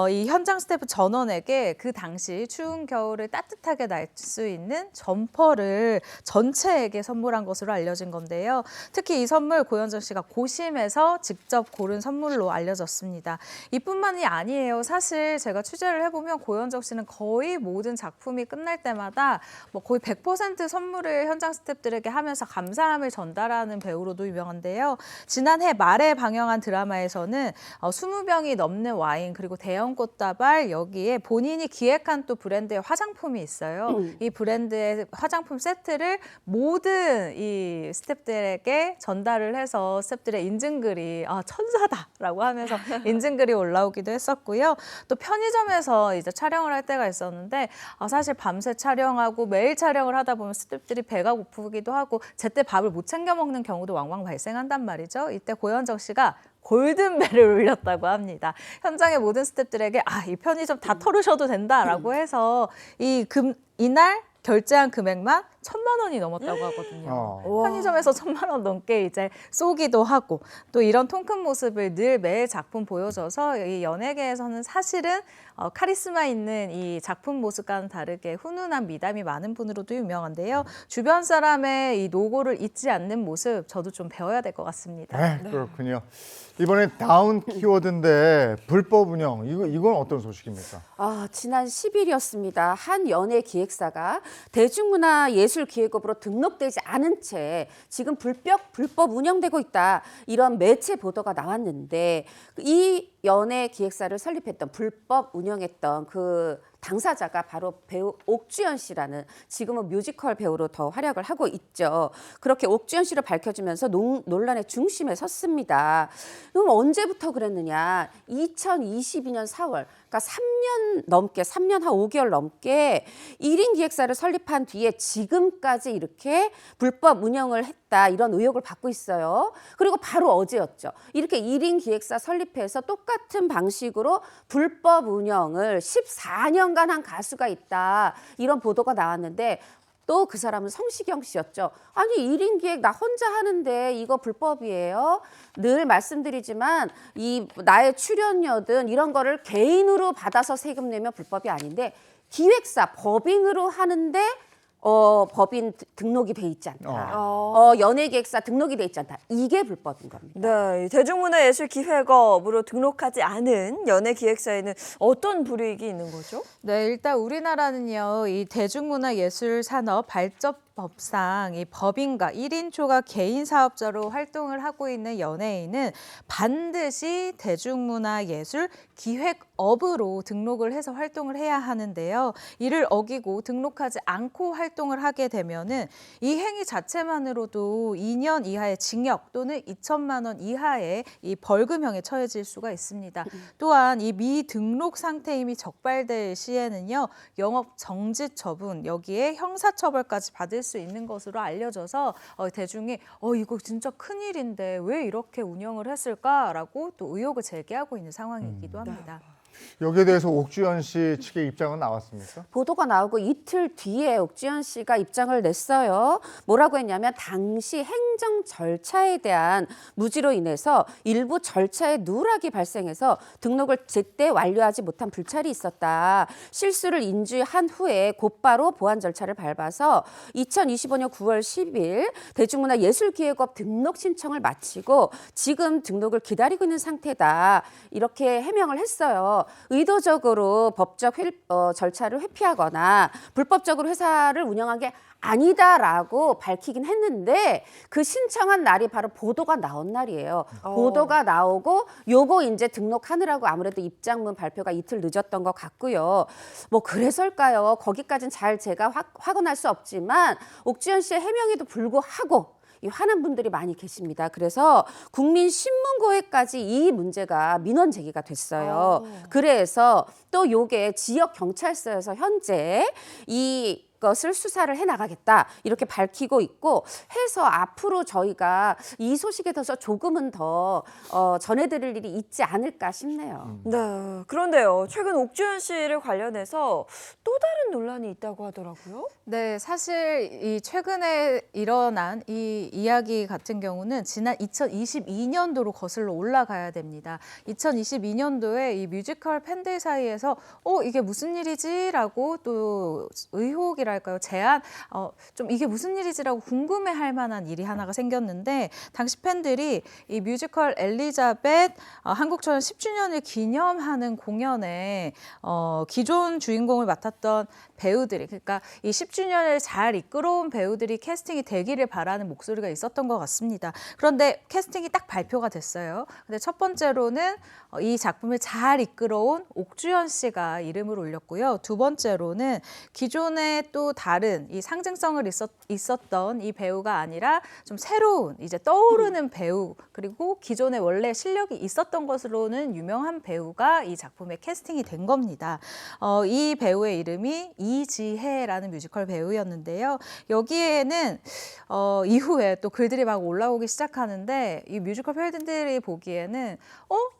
이 현장 스태프 전원에게 그 당시 추운 겨울을 따뜻하게 날 수 있는 점퍼를 전체에게 선물한 것으로 알려진 건데요. 특히 이 선물 고현정 씨가 고심해서 직접 고른 선물로 알려졌습니다. 이뿐만이 아니에요. 사실 제가 취재를 해보면 고현정 씨는 거의 모든 작품이 끝날 때마다 뭐 거의 100% 선물을 현장 스태프들에게 하면서 감사함을 전달하는 배우로도 유명한데요. 지난해 말에 방영한 드라마에서는 20병이 넘는 와인 그리고 대형 꽃다발 여기에 본인이 기획한 또 브랜드의 화장품이 있어요. 이 브랜드의 화장품 세트를 모든 이 스태프들에게 전달을 해서 스태프들의 인증글이 천사다라고 하면서 인증글이 올라오기도 했었고요. 또 편의점에서 이제 촬영을 할 때가 있었는데 사실 밤새 촬영하고 매일 촬영을 하다 보면 스태프들이 배가 고프기도 하고 제때 밥을 못 챙겨 먹는 경우도 왕왕 발생한단 말이죠. 이때 고현정 씨가 골든벨을 울렸다고 합니다. 현장의 모든 스태프들에게 이 편의점 다 털으셔도 된다라고 해서 이날 결제한 금액만 1,000만 원이 넘었다고 하거든요. 편의점에서 1,000만 원 넘게 이제 쏘기도 하고 또 이런 통큰 모습을 늘 매일 작품 보여줘서 이 연예계에서는 사실은 카리스마 있는 이 작품 모습과는 다르게 훈훈한 미담이 많은 분으로도 유명한데요. 주변 사람의 이 노고를 잊지 않는 모습 저도 좀 배워야 될 것 같습니다. 네, 그렇군요. 이번에 다운 키워드인데 불법 운영 이건 어떤 소식입니까? 지난 10일이었습니다. 한 연예 기획사가 대중문화예술기획업으로 등록되지 않은 채 지금 불법 운영되고 있다. 이런 매체 보도가 나왔는데 이 연예 기획사를 설립했던 불법 운영했던 그 당사자가 바로 배우 옥주현 씨라는 지금은 뮤지컬 배우로 더 활약을 하고 있죠. 그렇게 옥주현 씨로 밝혀지면서 논란의 중심에 섰습니다. 그럼 언제부터 그랬느냐? 2022년 4월, 그러니까 3년 한 5개월 넘게 1인 기획사를 설립한 뒤에 지금까지 이렇게 불법 운영을 했다 이런 의혹을 받고 있어요. 그리고 바로 어제였죠. 이렇게 1인 기획사 설립해서 똑같은 방식으로 불법 운영을 14년간 한 가수가 있다 이런 보도가 나왔는데 또 그 사람은 성시경 씨였죠. 아니 1인 기획 나 혼자 하는데 이거 불법이에요. 늘 말씀드리지만 이 나의 출연료든 이런 거를 개인으로 받아서 세금 내면 불법이 아닌데 기획사 법인으로 하는데 법인 등록이 돼 있지 않다. 연예기획사 등록이 돼 있지 않다. 이게 불법인 겁니다. 네, 대중문화예술기획업으로 등록하지 않은 연예기획사에는 어떤 불이익이 있는 거죠? 네, 일단 우리나라는요, 이 대중문화예술산업 발전법상 이 법인과 1인초가 개인 사업자로 활동을 하고 있는 연예인은 반드시 대중문화예술 기획업으로 등록을 해서 활동을 해야 하는데요. 이를 어기고 등록하지 않고 활동을 하게 되면은 이 행위 자체만으로도 2년 이하의 징역 또는 2천만 원 이하의 이 벌금형에 처해질 수가 있습니다. 또한 이 미등록 상태임이 적발될 시에는요, 영업 정지 처분 여기에 형사처벌까지 받을 수 있는 것으로 알려져서 대중이 이거 진짜 큰일인데 왜 이렇게 운영을 했을까라고 또 의혹을 제기하고 있는 상황이기도 합니다. 여기에 대해서 옥주현 씨 측의 입장은 나왔습니까? 보도가 나오고 이틀 뒤에 옥주현 씨가 입장을 냈어요. 뭐라고 했냐면 당시 행정 절차에 대한 무지로 인해서 일부 절차에 누락이 발생해서 등록을 제때 완료하지 못한 불찰이 있었다. 실수를 인지한 후에 곧바로 보안 절차를 밟아서 2025년 9월 10일 대중문화예술기획업 등록 신청을 마치고 지금 등록을 기다리고 있는 상태다. 이렇게 해명을 했어요. 의도적으로 법적 절차를 회피하거나 불법적으로 회사를 운영한 게 아니다라고 밝히긴 했는데 그 신청한 날이 바로 보도가 나온 날이에요. 보도가 나오고 요거 이제 등록하느라고 아무래도 입장문 발표가 이틀 늦었던 것 같고요. 뭐 그래서일까요? 거기까지는 잘 제가 확언할 수 없지만 옥주현 씨의 해명에도 불구하고 이 화난 분들이 많이 계십니다. 그래서 국민신문고에까지 이 문제가 민원 제기가 됐어요. 그래서 또 요게 지역 경찰서에서 현재 이것을 수사를 해나가겠다 이렇게 밝히고 있고 해서 앞으로 저희가 이 소식에 대해서 조금은 더 전해드릴 일이 있지 않을까 싶네요. 네, 그런데요. 최근 옥주현 씨를 관련해서 또 다른 논란이 있다고 하더라고요. 네, 사실 이 최근에 일어난 이 이야기 같은 경우는 지난 2022년도로 거슬러 올라가야 됩니다. 2022년도에 이 뮤지컬 팬들 사이에서 이게 무슨 일이지라고 또 의혹이랄까요, 제안, 좀 이게 무슨 일이지라고 궁금해할 만한 일이 하나가 생겼는데 당시 팬들이 이 뮤지컬 엘리자벳 한국초연 10주년을 기념하는 공연에 기존 주인공을 맡았던 배우들이, 그러니까 이 10주년을 잘 이끌어온 배우들이 캐스팅이 되기를 바라는 목소리가 있었던 것 같습니다. 그런데 캐스팅이 딱 발표가 됐어요. 근데 첫 번째로는 이 작품을 잘 이끌어온 옥주현 씨가 이름을 올렸고요. 두 번째로는 기존에 또 다른 이 상징성을 있었던 이 배우가 아니라 좀 새로운 이제 떠오르는 배우, 그리고 기존에 원래 실력이 있었던 것으로는 유명한 배우가 이 작품에 캐스팅이 된 겁니다. 이 배우의 이름이 이지혜라는 뮤지컬 배우였는데요. 여기에는 이후에 또 글들이 막 올라오기 시작하는데 이 뮤지컬 팬들이 보기에는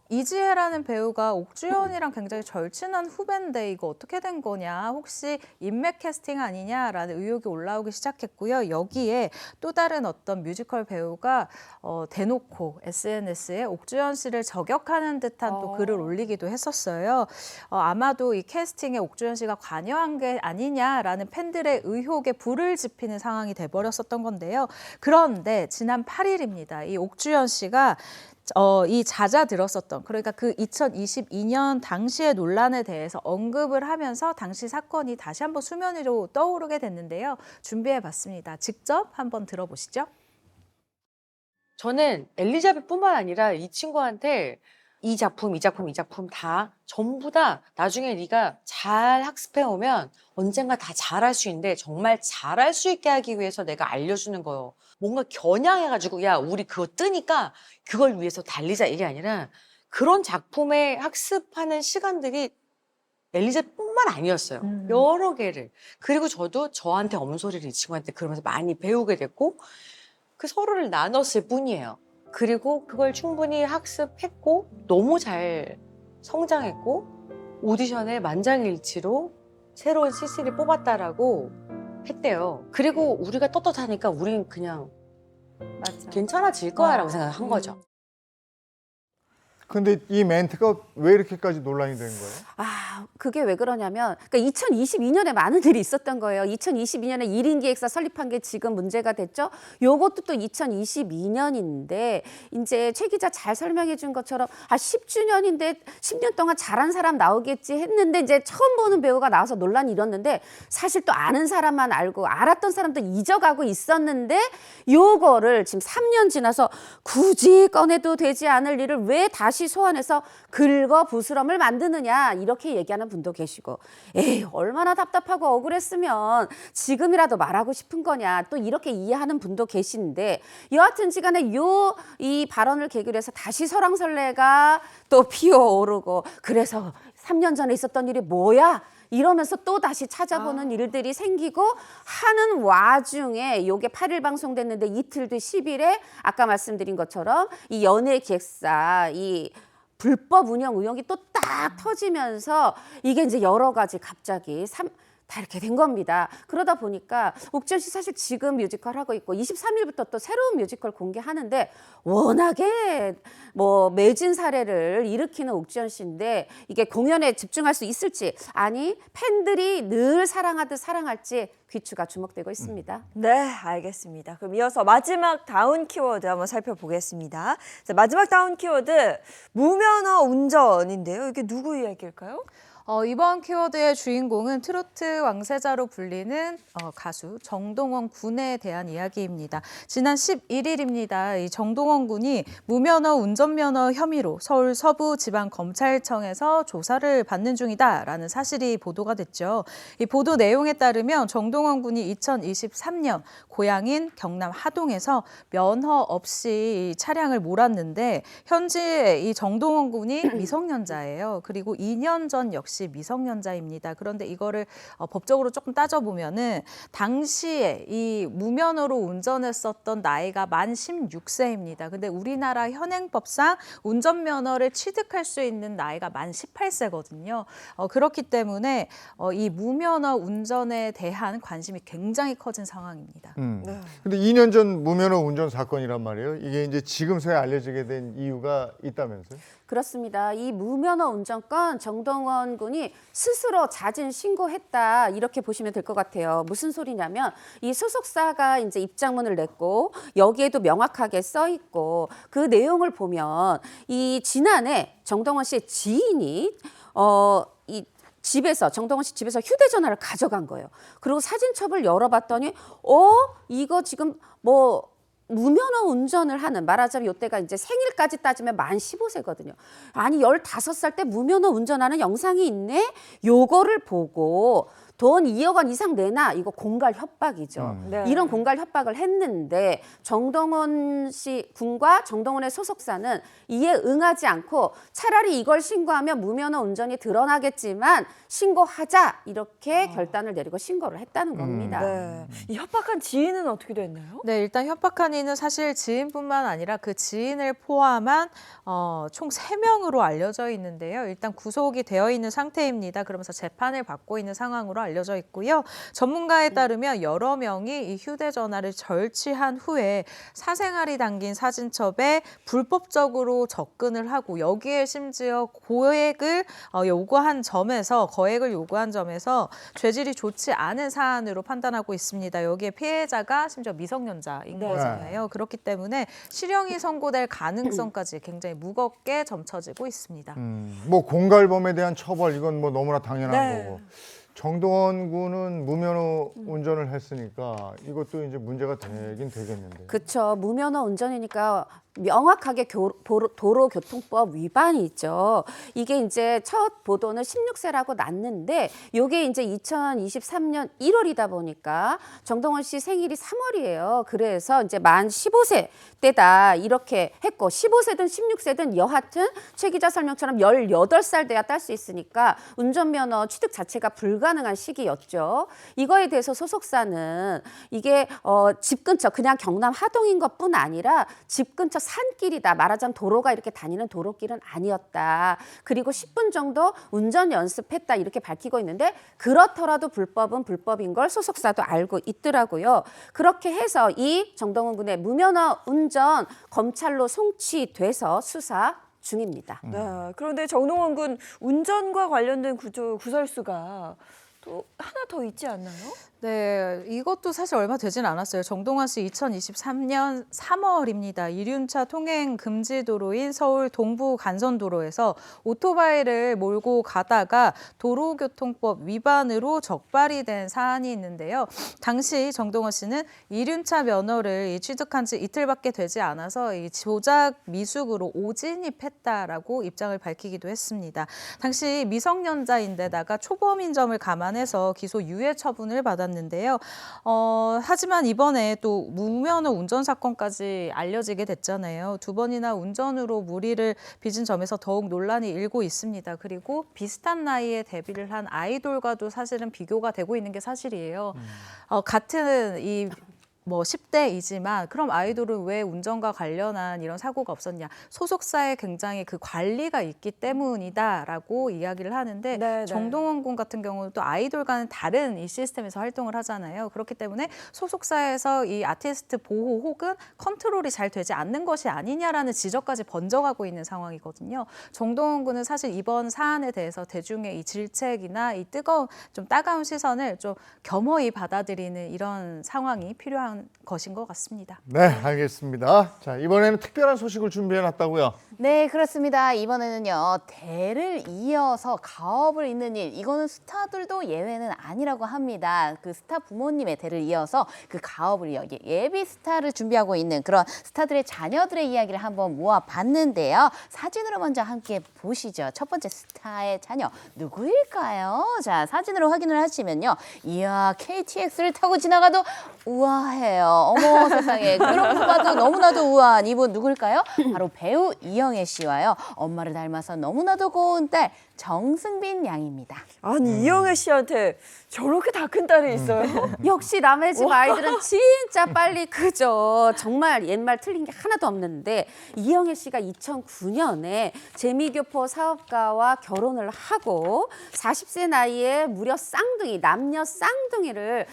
이지혜라는 배우가 옥주현이랑 굉장히 절친한 후배인데 이거 어떻게 된 거냐, 혹시 인맥 캐스팅 아니냐라는 의혹이 올라오기 시작했고요. 여기에 또 다른 어떤 뮤지컬 배우가 대놓고 SNS에 옥주현 씨를 저격하는 듯한 또 글을 올리기도 했었어요. 아마도 이 캐스팅에 옥주현 씨가 관여한 게 아니냐라는 팬들의 의혹에 불을 지피는 상황이 돼버렸었던 건데요. 그런데 지난 8일입니다. 이 옥주현 씨가 이 잦아들었었던, 그러니까 그 2022년 당시의 논란에 대해서 언급을 하면서 당시 사건이 다시 한번 수면 위로 떠오르게 됐는데요. 준비해봤습니다. 직접 한번 들어보시죠. 저는 엘리자벳뿐만 아니라 이 친구한테 이 작품 다 전부 다 나중에 네가 잘 학습해 오면 언젠가 다 잘할 수 있는데 정말 잘할 수 있게 하기 위해서 내가 알려주는 거예요. 뭔가 겨냥해가지고 야 우리 그거 뜨니까 그걸 위해서 달리자 이게 아니라 그런 작품에 학습하는 시간들이 엘리자뿐만 아니었어요. 여러 개를. 그리고 저도 저한테 없는 소리를 이 친구한테 그러면서 많이 배우게 됐고 그 서로를 나눴을 뿐이에요. 그리고 그걸 충분히 학습했고 너무 잘 성장했고 오디션에 만장일치로 새로운 CC를 뽑았다라고 했대요. 그리고 우리가 떳떳하니까 우린 그냥 괜찮아질 거야라고 생각한 거죠. 근데 이 멘트가 왜 이렇게까지 논란이 된 거예요? 그게 왜 그러냐면, 그러니까 2022년에 많은 일이 있었던 거예요. 2022년에 1인 기획사 설립한 게 지금 문제가 됐죠. 요것도 또 2022년인데, 이제 최 기자 잘 설명해 준 것처럼, 10주년인데 10년 동안 잘한 사람 나오겠지 했는데, 이제 처음 보는 배우가 나와서 논란이 일었는데, 사실 또 아는 사람만 알고, 알았던 사람도 잊어가고 있었는데, 요거를 지금 3년 지나서 굳이 꺼내도 되지 않을 일을 왜 다시 소환해서 긁어 부스럼을 만드느냐, 이렇게 얘기하는 분도 계시고, 에이 얼마나 답답하고 억울했으면 지금이라도 말하고 싶은 거냐, 또 이렇게 이해하는 분도 계신데, 여하튼지간에 이 발언을 계기로 해서 다시 설왕설래가 또 피어오르고, 그래서 3년 전에 있었던 일이 뭐야? 이러면서 또 다시 찾아보는 일들이 생기고 하는 와중에 요게 8일 방송됐는데 이틀 뒤 10일에 아까 말씀드린 것처럼 이 연예기획사 이 불법 운영 의혹이 또 딱 터지면서 이게 이제 여러 가지 갑자기 다 이렇게 된 겁니다. 그러다 보니까 옥지연 씨 사실 지금 뮤지컬 하고 있고 23일부터 또 새로운 뮤지컬 공개하는데 워낙에 뭐 매진 사례를 일으키는 옥지연 씨인데 이게 공연에 집중할 수 있을지 아니 팬들이 늘 사랑하듯 사랑할지 귀추가 주목되고 있습니다. 네, 알겠습니다. 그럼 이어서 마지막 다운 키워드 한번 살펴보겠습니다. 자, 마지막 다운 키워드 무면허 운전인데요. 이게 누구 이야기일까요? 이번 키워드의 주인공은 트로트 왕세자로 불리는 가수 정동원 군에 대한 이야기입니다. 지난 11일입니다. 이 정동원 군이 무면허 운전면허 혐의로 서울 서부지방검찰청에서 조사를 받는 중이다라는 사실이 보도가 됐죠. 이 보도 내용에 따르면 정동원 군이 2023년 고향인 경남 하동에서 면허 없이 이 차량을 몰았는데 현재 이 정동원 군이 미성년자예요. 그리고 2년 전 역시 미성년자입니다. 그런데 이거를 법적으로 조금 따져보면은 당시에 이 무면허로 운전했었던 나이가 만 16세입니다. 근데 우리나라 현행법상 운전면허를 취득할 수 있는 나이가 만 18세거든요. 그렇기 때문에 이 무면허 운전에 대한 관심이 굉장히 커진 상황입니다. 네. 근데 2년 전 무면허 운전 사건이란 말이에요. 이게 이제 지금서야 알려지게 된 이유가 있다면서요? 그렇습니다. 이 무면허 운전건 정동원 군이 스스로 자진 신고했다 이렇게 보시면 될 것 같아요. 무슨 소리냐면 이 소속사가 이제 입장문을 냈고 여기에도 명확하게 써 있고 그 내용을 보면 이 지난해 정동원 씨의 지인이 이 집에서 정동원 씨 집에서 휴대전화를 가져간 거예요. 그리고 사진첩을 열어봤더니 이거 지금 뭐 무면허 운전을 하는 말하자면 이때가 이제 생일까지 따지면 만 15세거든요. 아니 15살 때 무면허 운전하는 영상이 있네. 요거를 보고 돈 2억 원 이상 내놔. 이거 공갈 협박이죠. 네. 이런 공갈 협박을 했는데 정동원 씨 군과 정동원의 소속사는 이에 응하지 않고 차라리 이걸 신고하면 무면허 운전이 드러나겠지만 신고하자 이렇게 결단을 내리고 신고를 했다는 겁니다. 네. 이 협박한 지인은 어떻게 됐나요? 네, 일단 협박한 이는 사실 지인뿐만 아니라 그 지인을 포함한 총 3명으로 알려져 있는데요. 일단 구속이 되어 있는 상태입니다. 그러면서 재판을 받고 있는 상황으로 알려져 있고요. 전문가에 따르면 여러 명이 이 휴대전화를 절취한 후에 사생활이 담긴 사진첩에 불법적으로 접근을 하고 여기에 심지어 거액을 요구한 점에서 죄질이 좋지 않은 사안으로 판단하고 있습니다. 여기에 피해자가 심지어 미성년자인 네. 거잖아요. 그렇기 때문에 실형이 선고될 가능성까지 굉장히 무겁게 점쳐지고 있습니다. 뭐 공갈범에 대한 처벌 이건 뭐 너무나 당연한 네. 거고. 정동원 군은 무면허 운전을 했으니까 이것도 이제 문제가 되긴 되겠는데요. 그렇죠. 무면허 운전이니까 명확하게 도로교통법 위반이 있죠. 이게 이제 첫 보도는 16세라고 났는데 이게 이제 2023년 1월이다 보니까 정동원 씨 생일이 3월이에요. 그래서 이제 만 15세 때다 이렇게 했고 15세든 16세든 여하튼 최 기자 설명처럼 18살 돼야 딸 수 있으니까 운전면허 취득 자체가 불가능한 시기였죠. 이거에 대해서 소속사는 이게 집 근처 그냥 경남 하동인 것뿐 아니라 집 근처 산길이다. 말하자면 도로가 이렇게 다니는 도로길은 아니었다. 그리고 10분 정도 운전 연습했다. 이렇게 밝히고 있는데 그렇더라도 불법은 불법인 걸 소속사도 알고 있더라고요. 그렇게 해서 이 정동원 군의 무면허 운전 검찰로 송치돼서 수사 중입니다. 네. 그런데 정동원 군 운전과 관련된 구설수가 또 하나 더 있지 않나요? 네, 이것도 사실 얼마 되진 않았어요. 정동원 씨 2023년 3월입니다. 이륜차 통행 금지 도로인 서울 동부 간선도로에서 오토바이를 몰고 가다가 도로교통법 위반으로 적발이 된 사안이 있는데요. 당시 정동원 씨는 이륜차 면허를 취득한 지 이틀밖에 되지 않아서 이 조작 미숙으로 오진입했다라고 입장을 밝히기도 했습니다. 당시 미성년자인데다가 초범인 점을 감안해서 기소 유예 처분을 받았는데요. 하지만 이번에 또 무면허 운전 사건까지 알려지게 됐잖아요. 2번이나 운전으로 무리를 빚은 점에서 더욱 논란이 일고 있습니다. 그리고 비슷한 나이에 데뷔를 한 아이돌과도 사실은 비교가 되고 있는 게 사실이에요. 같은 이 뭐 10대이지만 그럼 아이돌은 왜 운전과 관련한 이런 사고가 없었냐? 소속사에 굉장히 그 관리가 있기 때문이다라고 이야기를 하는데 네, 네. 정동원 군 같은 경우는 또 아이돌과는 다른 이 시스템에서 활동을 하잖아요. 그렇기 때문에 소속사에서 이 아티스트 보호 혹은 컨트롤이 잘 되지 않는 것이 아니냐라는 지적까지 번져가고 있는 상황이거든요. 정동원 군은 사실 이번 사안에 대해서 대중의 이 질책이나 이 뜨거운 좀 따가운 시선을 좀 겸허히 받아들이는 이런 상황이 필요한 것인 것 같습니다. 네, 알겠습니다. 자, 이번에는 특별한 소식을 준비해 놨다고요. 네, 그렇습니다. 이번에는요, 대를 이어서 가업을 잇는 일, 이거는 스타들도 예외는 아니라고 합니다. 그 스타 부모님의 대를 이어서 그 가업을 이어 예비 스타를 준비하고 있는 그런 스타들의 자녀들의 이야기를 한번 모아봤는데요. 사진으로 먼저 함께 보시죠. 첫 번째 스타의 자녀, 누구일까요? 자, 사진으로 확인을 하시면요. 이야, KTX를 타고 지나가도 우아해요. 어머 세상에, 그렇게 봐도 너무나도 우아한 이분 누굴까요? 바로 배우 이영애 씨와요. 엄마를 닮아서 너무나도 고운 딸 정승빈 양입니다. 아니 이영애 씨한테 저렇게 다 큰 딸이 있어요? 역시 남의 집 아이들은 진짜 빨리 크죠. 정말 옛말 틀린 게 하나도 없는데 이영애 씨가 2009년에 재미교포 사업가와 결혼을 하고 40세 나이에 무려 쌍둥이, 남녀 쌍둥이를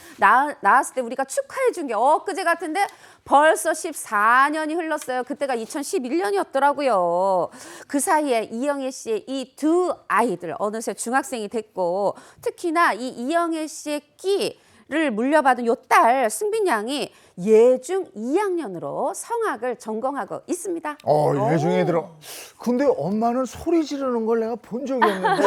낳았을 때 우리가 축하해 준 게 엊그제 같은데 벌써 14년이 흘렀어요. 그때가 2011년이었더라고요. 그 사이에 이영애 씨의 이 두 아이들 어느새 중학생이 됐고 특히나 이 이영애 씨의 끼를 물려받은 요 딸 승빈 양이 예중 2학년으로 성악을 전공하고 있습니다. 예중에 들어. 근데 엄마는 소리 지르는 걸 내가 본 적이 없는데.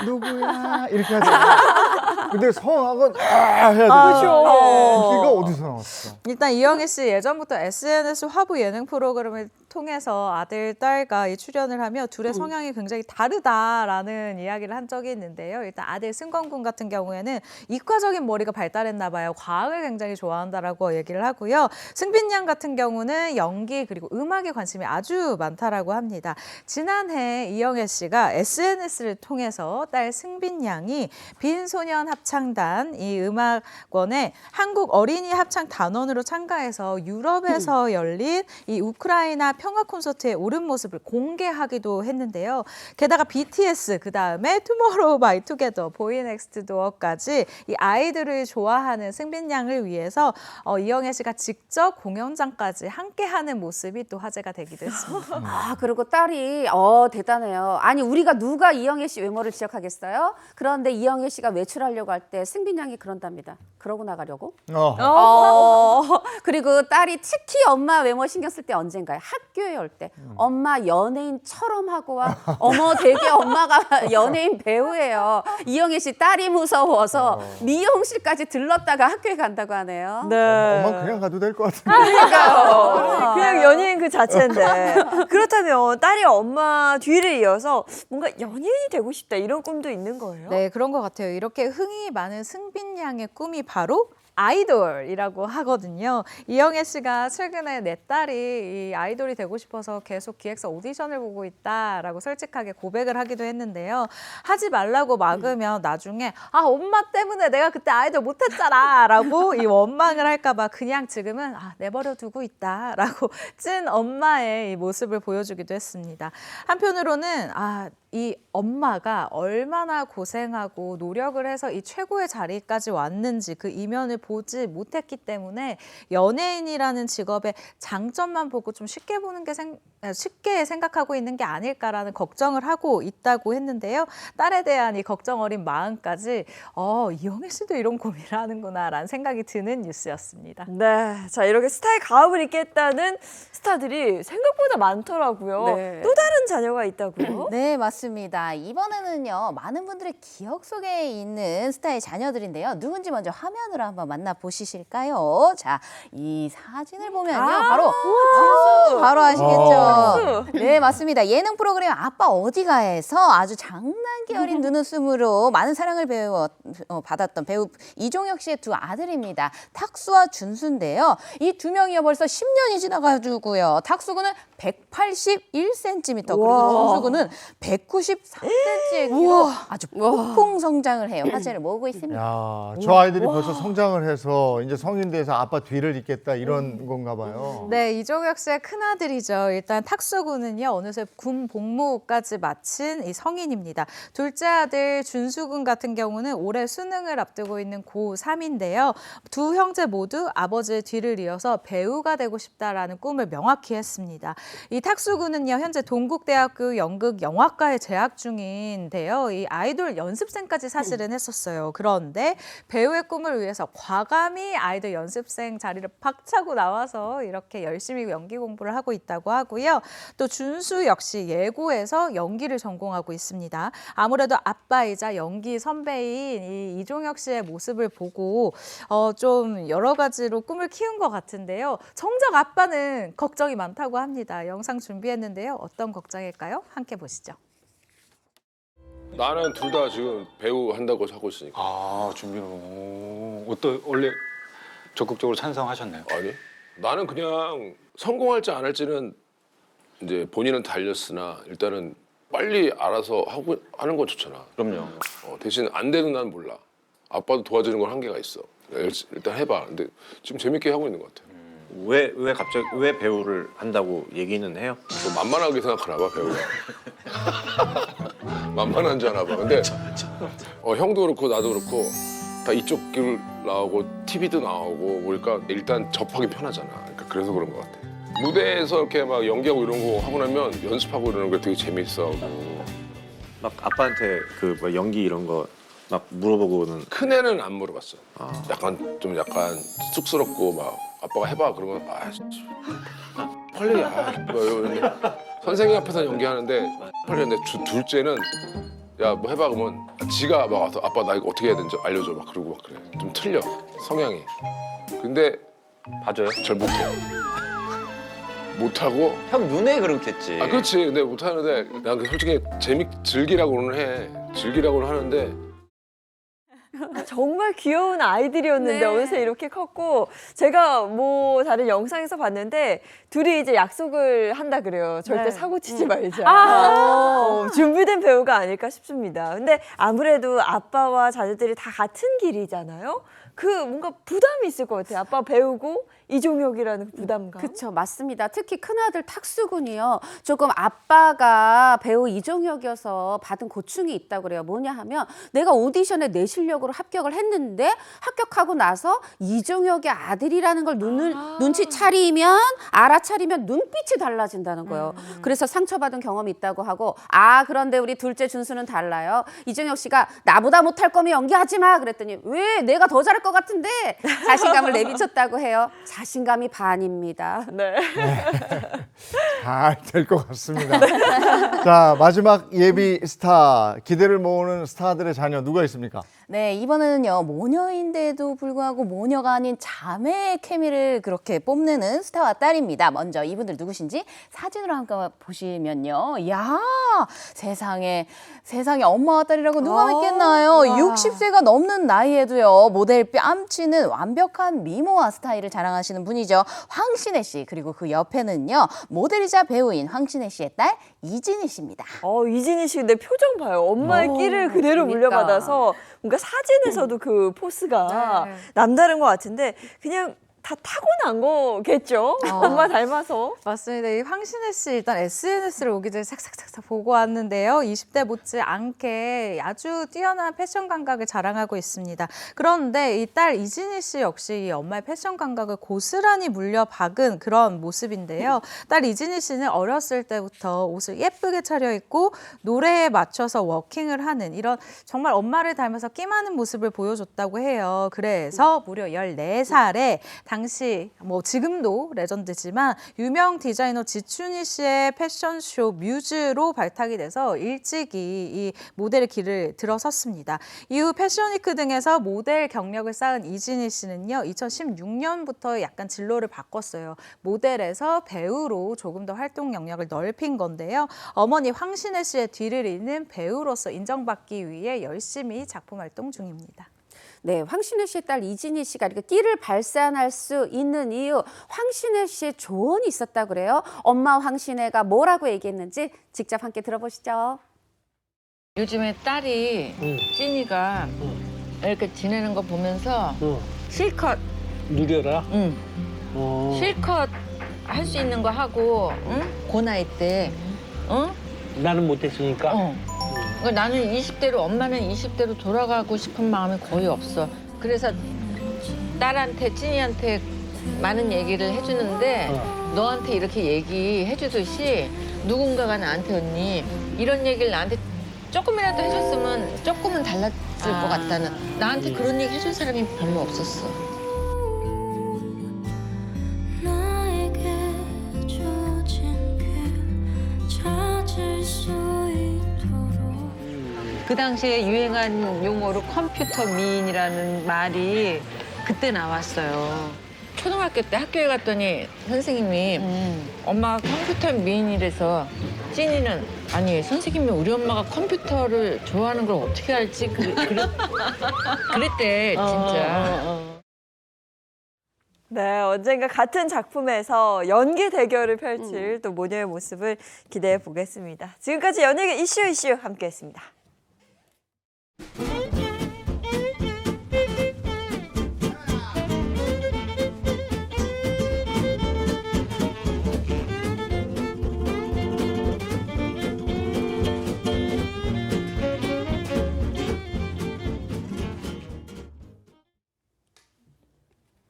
누구야? 이렇게 하잖아. 근데 성악은 해야 돼. 기가 어디서 나왔어? 일단 이영애 씨 예전부터 SNS 화보 예능 프로그램을 통해서 아들, 딸과 이 출연을 하며 둘의 성향이 굉장히 다르다라는 이야기를 한 적이 있는데요. 일단 아들 승건 군 같은 경우에는 이과적인 머리가 발달했나 봐요. 과학을 굉장히 좋아한다라고 얘기를 하고요. 승빈 양 같은 경우는 연기 그리고 음악에 관심이 아주 많다라고 합니다. 지난해 이영애 씨가 SNS를 통해서 딸 승빈 양이 빈소년 합창단 이 음악원에 한국 어린이 합창 단원으로 참가해서 유럽에서 열린 이 우크라이나 평화 콘서트에 오른 모습을 공개하기도 했는데요. 게다가 BTS 그다음에 투모로우 바이 투게더, 보이넥스트 도어까지 이 아이들을 좋아하는 승빈 양을 위해서 이영애 씨가 직접 공연장까지 함께하는 모습이 또 화제가 되기도 했습니다. 아, 그리고 딸이 대단해요. 아니 우리가 누가 이영애 씨 외모를 기억하겠어요? 그런데 이영애 씨가 외출하려고 할 때 승빈 양이 그런답니다. 그러고 나가려고? 그리고 딸이 특히 엄마 외모 신경 쓸 때 언젠가요? 학교에 올 때 엄마 연예인처럼 하고 와. 어머 되게 엄마가 연예인 배우예요. 이영애 씨 딸이 무서워서 미용실까지 들렀다가 학교에 간다고 하네요. 네. 엄마 그냥 가도 될 것 같은데. 그러니까요. 그냥 연예인 그 자체인데. 그렇다면 딸이 엄마 뒤를 이어서 뭔가 연예인이 되고 싶다 이런 꿈도 있는 거예요? 네, 그런 것 같아요. 이렇게 흥이 많은 승빈 양의 꿈이 바로 아이돌이라고 하거든요. 이영애 씨가 최근에 내 딸이 이 아이돌이 되고 싶어서 계속 기획사 오디션을 보고 있다라고 솔직하게 고백을 하기도 했는데요. 하지 말라고 막으면 나중에 엄마 때문에 내가 그때 아이돌 못했잖아 라고 이 원망을 할까 봐 그냥 지금은 내버려 두고 있다라고 찐 엄마의 이 모습을 보여주기도 했습니다. 한편으로는 이 엄마가 얼마나 고생하고 노력을 해서 이 최고의 자리까지 왔는지 그 이면을 보지 못했기 때문에 연예인이라는 직업의 장점만 보고 좀 쉽게 보는 게 쉽게 생각하고 있는 게 아닐까라는 걱정을 하고 있다고 했는데요. 딸에 대한 이 걱정 어린 마음까지 이영애 씨도 이런 고민을 하는구나라는 생각이 드는 뉴스였습니다. 네, 자 이렇게 스타의 가업을 잇겠다는 스타들이 생각보다 많더라고요. 네. 또 다른 자녀가 있다고요? 네, 맞습니다. 이번에는요, 많은 분들의 기억 속에 있는 스타의 자녀들인데요. 누군지 먼저 화면으로 한번 만나보시실까요? 자, 이 사진을 보면요. 바로 아시겠죠? 네, 맞습니다. 예능 프로그램 아빠 어디가에서 아주 장난기 어린 눈웃음으로 많은 사랑을 받았던 배우 이종혁 씨의 두 아들입니다. 탁수와 준수인데요. 이 두 명이요 벌써 10년이 지나가지고요. 탁수군은 181cm 그리고 준수군은 193cm의 키로 아주 폭풍 성장을 해요. 화제를 모으고 있습니다. 야, 저 아이들이 벌써 성장을 해서 이제 성인 돼서 아빠 뒤를 잇겠다 이런 건가 봐요. 네, 이종혁 씨의 큰아들이죠. 일단 탁수군은요, 어느새 군 복무까지 마친 이 성인입니다. 둘째 아들 준수군 같은 경우는 올해 수능을 앞두고 있는 고3인데요. 두 형제 모두 아버지의 뒤를 이어서 배우가 되고 싶다라는 꿈을 명확히 했습니다. 이 탁수군은요, 현재 동국대학교 연극 영화과에 재학 중인데요. 이 아이돌 연습생까지 사실은 했었어요. 그런데 배우의 꿈을 위해서 과감히 아이돌 연습생 자리를 박차고 나와서 이렇게 열심히 연기 공부를 하고 있다고 하고요. 또 준수 역시 예고에서 연기를 전공하고 있습니다. 아무래도 아빠이자 연기 선배인 이 이종혁 씨의 모습을 보고 좀 여러 가지로 꿈을 키운 것 같은데요. 정작 아빠는 걱정이 많다고 합니다. 영상 준비했는데요. 어떤 걱정일까요? 함께 보시죠. 나는 둘 다 지금 배우 한다고 하고 있으니까. 아, 준비는 원래 적극적으로 찬성하셨나요? 아니, 나는 그냥 성공할지 안 할지는 이제 본인은 달렸으나 일단은 빨리 알아서 하는 건 좋잖아. 그럼요. 대신 안 되는 난 몰라. 아빠도 도와주는 건 한계가 있어. 일단 해봐. 근데 지금 재밌게 하고 있는 것 같아. 왜 갑자기 왜 배우를 한다고 얘기는 해요? 좀 만만하게 생각하나 봐, 배우가. 만만한 줄 아나 봐. 근데 형도 그렇고 나도 그렇고 다 이쪽 길 나오고 TV도 나오고 보니까 일단 접하기 편하잖아. 그러니까 그래서 그런 것 같아. 무대에서 이렇게 막 연기하고 이런 거 하고 나면 연습하고 이러는 게 되게 재밌어하고. 막 아빠한테 그 뭐 연기 이런 거 막 물어보고는. 큰 애는 안 물어봤어. 약간 쑥스럽고 막 아빠가 해봐 그러면 빨리 이러는데 선생님 앞에서 연기하는데 빨리 했는데 둘째는 야 뭐 해봐 그러면 지가 막 와서 아빠 나 이거 어떻게 해야 되는지 알려줘 막 그러고 막 그래. 좀 틀려 성향이. 근데 봐줘요? 잘 못해. 못하고. 형 눈에 그렇겠지. 아 그렇지. 근데 못하는데 난 솔직히 즐기라고는 해. 즐기라고는 하는데. 정말 귀여운 아이들이었는데 네. 어느새 이렇게 컸고 제가 뭐 다른 영상에서 봤는데 둘이 이제 약속을 한다 그래요. 절대 네. 사고 치지 말자. 아. 준비된 배우가 아닐까 싶습니다. 근데 아무래도 아빠와 자녀들이 다 같은 길이잖아요. 그 뭔가 부담이 있을 것 같아요. 아빠 배우고 이종혁이라는 부담감. 그렇죠, 맞습니다. 특히 큰아들 탁수군이요. 조금 아빠가 배우 이종혁이어서 받은 고충이 있다고 그래요. 뭐냐 하면 내가 오디션에 내 실력으로 합격을 했는데 합격하고 나서 이종혁의 아들이라는 걸 눈치 차리면 알아차리면 눈빛이 달라진다는 거예요. 그래서 상처받은 경험이 있다고 하고 그런데 우리 둘째 준수는 달라요. 이종혁 씨가 나보다 못할 거면 연기하지 마 그랬더니 왜 내가 더 잘할 것 같은데 자신감을 내비쳤다고 해요. 자신감이 반입니다. 네. 잘 될 것 같습니다. 자, 마지막 예비 스타, 기대를 모으는 스타들의 자녀 누가 있습니까? 네, 이번에는요, 모녀인데도 불구하고 모녀가 아닌 자매의 케미를 그렇게 뽐내는 스타와 딸입니다. 먼저 이분들 누구신지 사진으로 한번 보시면요. 야, 세상에 엄마와 딸이라고 누가 믿겠나요? 와. 60세가 넘는 나이에도요, 모델 뺨치는 완벽한 미모와 스타일을 자랑하시는 분이죠. 황신혜 씨, 그리고 그 옆에는요, 모델이자 배우인 황신혜 씨의 딸 이진희 씨입니다. 이진희 씨 근데 표정 봐요. 엄마의 끼를 그대로 그러니까. 물려받아서 뭔가 사진에서도 그 포스가 네. 남다른 것 같은데 그냥 다 타고난 거겠죠? 엄마 닮아서. 맞습니다. 이 황신혜 씨 일단 SNS를 오기 전에 싹싹싹싹 보고 왔는데요. 20대 못지 않게 아주 뛰어난 패션 감각을 자랑하고 있습니다. 그런데 이 딸 이진희 씨 역시 이 엄마의 패션 감각을 고스란히 물려박은 그런 모습인데요. 딸 이진희 씨는 어렸을 때부터 옷을 예쁘게 차려입고 노래에 맞춰서 워킹을 하는 이런 정말 엄마를 닮아서 끼 많은 모습을 보여줬다고 해요. 그래서 무려 14살에 당시 뭐 지금도 레전드지만 유명 디자이너 지춘희 씨의 패션쇼 뮤즈로 발탁이 돼서 일찍이 이 모델의 길을 들어섰습니다. 이후 패션위크 등에서 모델 경력을 쌓은 이진희 씨는요. 2016년부터 약간 진로를 바꿨어요. 모델에서 배우로 조금 더 활동 영역을 넓힌 건데요. 어머니 황신혜 씨의 뒤를 잇는 배우로서 인정받기 위해 열심히 작품 활동 중입니다. 네, 황신혜 씨의 딸 이진희 씨가 이렇게 끼를 발산할 수 있는 이유, 황신혜 씨의 조언이 있었다고 그래요. 엄마 황신혜가 뭐라고 얘기했는지 직접 함께 들어보시죠. 요즘에 딸이 찐이가 이렇게 지내는 거 보면서 실컷 누려라. 응. 실컷 할 수 있는 거 하고 응? 그 나이 때 나는 못했으니까. 그러니까 나는 20대로 엄마는 20대로 돌아가고 싶은 마음이 거의 없어. 그래서 딸한테 찐이한테 많은 얘기를 해주는데 너한테 이렇게 얘기해 주듯이 누군가가 나한테 언니 이런 얘기를 나한테 조금이라도 해줬으면 조금은 달랐을 것 같다는 나한테 그런 얘기 해준 사람이 별로 없었어. 그 당시에 유행한 용어로 컴퓨터 미인이라는 말이 그때 나왔어요. 초등학교 때 학교에 갔더니 선생님이 엄마가 컴퓨터 미인이라서 찐이는 아니 선생님이 우리 엄마가 컴퓨터를 좋아하는 걸 어떻게 알지? 그랬대 진짜. 네, 언젠가 같은 작품에서 연기 대결을 펼칠 또 모녀의 모습을 기대해 보겠습니다. 지금까지 연예계 이슈 함께했습니다.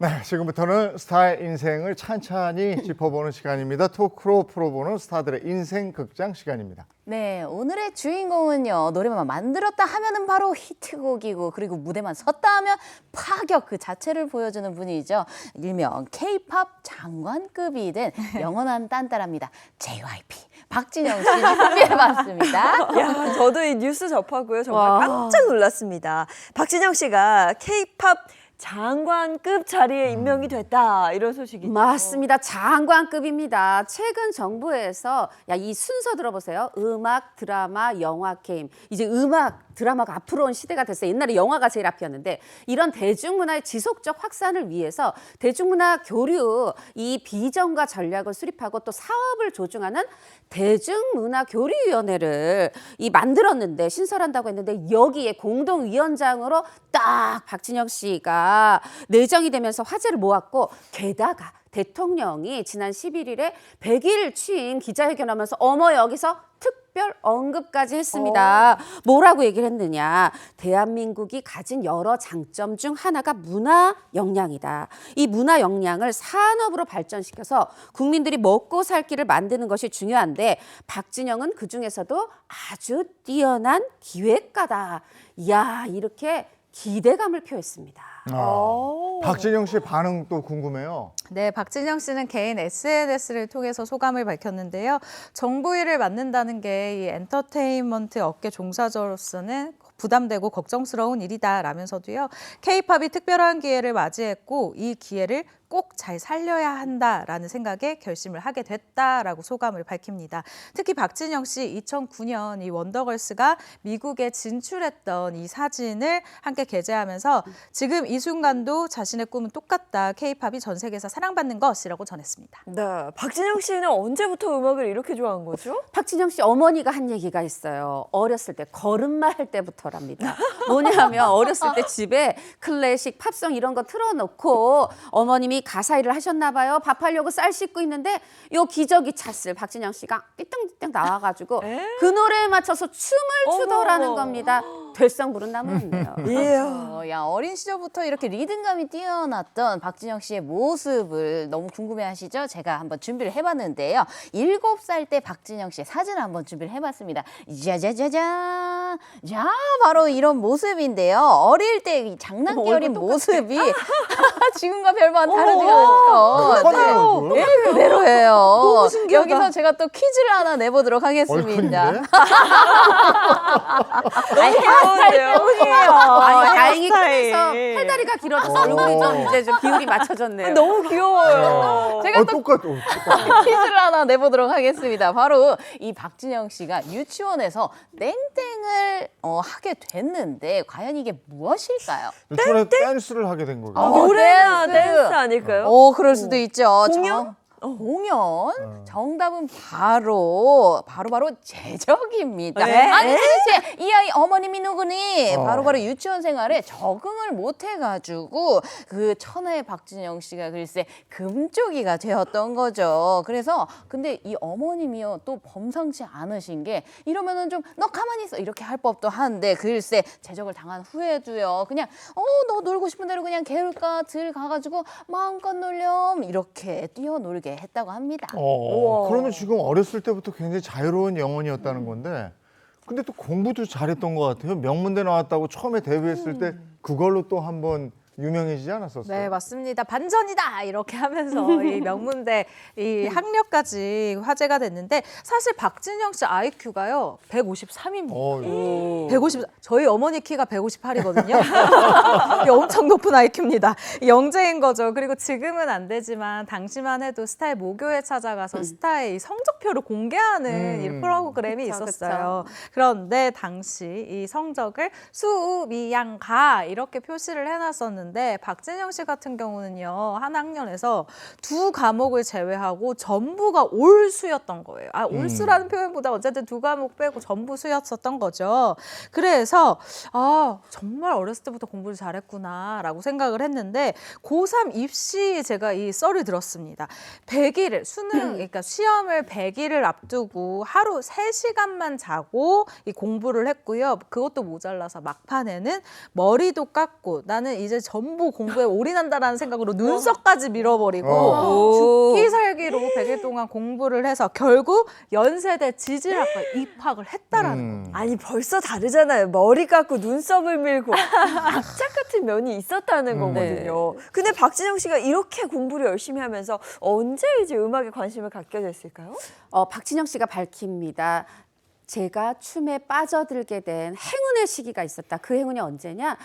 네, 지금부터는 스타의 인생을 찬찬히 짚어보는 시간입니다. 토크로 풀어보는 스타들의 인생 극장 시간입니다. 네, 오늘의 주인공은요. 노래만 만들었다 하면은 바로 히트곡이고 그리고 무대만 섰다 하면 파격 그 자체를 보여주는 분이죠. 일명 K-팝 장관급이 된 영원한 딴따라입니다. JYP 박진영 씨 준비해봤습니다. 야, 저도 이 뉴스 접하고요. 정말 깜짝 놀랐습니다. 박진영 씨가 K-팝 장관급 자리에 임명이 됐다 이런 소식이죠. 맞습니다. 장관급입니다. 최근 정부에서 이 순서 들어보세요. 음악, 드라마, 영화 게임. 이제 음악, 드라마가 앞으로 온 시대가 됐어요. 옛날에 영화가 제일 앞이었는데 이런 대중문화의 지속적 확산을 위해서 대중문화 교류 이 비전과 전략을 수립하고 또 사업을 조중하는 대중문화교류위원회를 만들었는데 신설한다고 했는데 여기에 공동위원장으로 딱 박진영 씨가 내정이 되면서 화제를 모았고 게다가 대통령이 지난 11일에 100일 취임 기자회견하면서 어머 여기서 특별 언급까지 했습니다. 뭐라고 얘기를 했느냐. 대한민국이 가진 여러 장점 중 하나가 문화 역량이다. 이 문화 역량을 산업으로 발전시켜서 국민들이 먹고 살 길을 만드는 것이 중요한데 박진영은 그중에서도 아주 뛰어난 기획가다. 이야 이렇게 기대감을 표했습니다. 박진영 씨 반응 또 궁금해요. 네, 박진영 씨는 개인 SNS를 통해서 소감을 밝혔는데요. 정부 일을 맡는다는 게 이 엔터테인먼트 업계 종사자로서는 부담되고 걱정스러운 일이다라면서도요. K-팝이 특별한 기회를 맞이했고 이 기회를 꼭 잘 살려야 한다라는 생각에 결심을 하게 됐다라고 소감을 밝힙니다. 특히 박진영 씨 2009년 이 원더걸스가 미국에 진출했던 이 사진을 함께 게재하면서 지금 이 순간도 자신의 꿈은 똑같다. K-팝이 전 세계에서 사랑받는 것이라고 전했습니다. 네, 박진영 씨는 언제부터 음악을 이렇게 좋아한 거죠? 박진영 씨 어머니가 한 얘기가 있어요. 어렸을 때 걸음마 할 때부터랍니다. 뭐냐면 어렸을 때 집에 클래식, 팝송 이런 거 틀어놓고 어머님이 가사 일을 하셨나 봐요. 밥하려고 쌀 씻고 있는데 요 기저귀 찼을 박진영 씨가 삐뚤삐뚤 나와가지고 그 노래에 맞춰서 춤을 추더라는 겁니다. 될성부른 나무였네요. 야, 어린 시절부터 이렇게 리듬감이 뛰어났던 박진영 씨의 모습을 너무 궁금해하시죠? 제가 한번 준비를 해봤는데요. 7살 때 박진영 씨의 사진을 한번 준비를 해봤습니다. 짜자자자, 자 바로 이런 모습인데요. 어릴 때 이 장난기 어린 모습이 지금과 별반 다르지가 않죠. 네, 그대로예요. 너무 신기하다. 여기서 제가 또 퀴즈를 하나 내보도록 하겠습니다. 때문이에요. 아니 다행히 그래서 팔다리가 길어져서 얼굴이 좀 이제 좀 비율이 맞춰졌네요. 너무 귀여워요. 제가 또 똑같아. 퀴즈를 하나 내보도록 하겠습니다. 바로 이 박진영 씨가 유치원에서 땡땡을 하게 됐는데 과연 이게 무엇일까요? 유치원에 댄스를 하게 된 거예요. 노래나 댄스 아닐까요? 그럴 수도 있죠. 공연? 공연. 정답은 바로 제적입니다. 네. 아니 도대체 이 아이 어머님이 누구니? 바로 유치원 생활에 적응을 못 해가지고 그 천하의 박진영 씨가 글쎄 금쪽이가 되었던 거죠. 그래서 근데 이 어머님이요 또 범상치 않으신 게 이러면은 좀 너 가만히 있어 이렇게 할 법도 한데 글쎄 제적을 당한 후에도요 그냥 너 놀고 싶은 대로 그냥 개울가 들 가가지고 마음껏 놀렴 이렇게 뛰어놀게 했다고 합니다. 그러면 지금 어렸을 때부터 굉장히 자유로운 영혼이었다는 건데 근데 또 공부도 잘했던 것 같아요. 명문대 나왔다고 처음에 데뷔했을 때 그걸로 또 한번 유명해지지 않았었어요? 네, 맞습니다. 반전이다 이렇게 하면서 이 명문대 이 학력까지 화제가 됐는데 사실 박진영 씨 IQ가요 153입니다. 150. 저희 어머니 키가 158이거든요. 엄청 높은 IQ입니다. 영재인 거죠. 그리고 지금은 안 되지만 당시만 해도 스타의 모교에 찾아가서 스타의 이 성적표를 공개하는 이 프로그램이 있었어요. 그런데 당시 이 성적을 수미양가 이렇게 표시를 해놨었는데 박진영 씨 같은 경우는요 한 학년에서 2과목을 제외하고 전부가 올수였던 거예요. 올수라는 표현보다 어쨌든 2과목 빼고 전부 수였었던 거죠. 그래서 정말 어렸을 때부터 공부를 잘했구나라고 생각을 했는데 고3 입시 제가 이 썰을 들었습니다. 100일을 수능 그러니까 시험을 100일을 앞두고 하루 3시간만 자고 이 공부를 했고요. 그것도 모자라서 막판에는 머리도 깎고 나는 이제 전부 공부에 올인한다라는 생각으로 눈썹까지 밀어버리고 죽기 살기로 100일 동안 공부를 해서 결국 연세대 지질학과에 입학을 했다라는 겁니다. 아니 벌써 다르잖아요. 머리 깎고 눈썹을 밀고 악착 같은 면이 있었다는 거거든요. 근데 박진영 씨가 이렇게 공부를 열심히 하면서 언제 이제 음악에 관심을 갖게 됐을까요? 박진영 씨가 밝힙니다. 제가 춤에 빠져들게 된 행운의 시기가 있었다. 그 행운이 언제냐?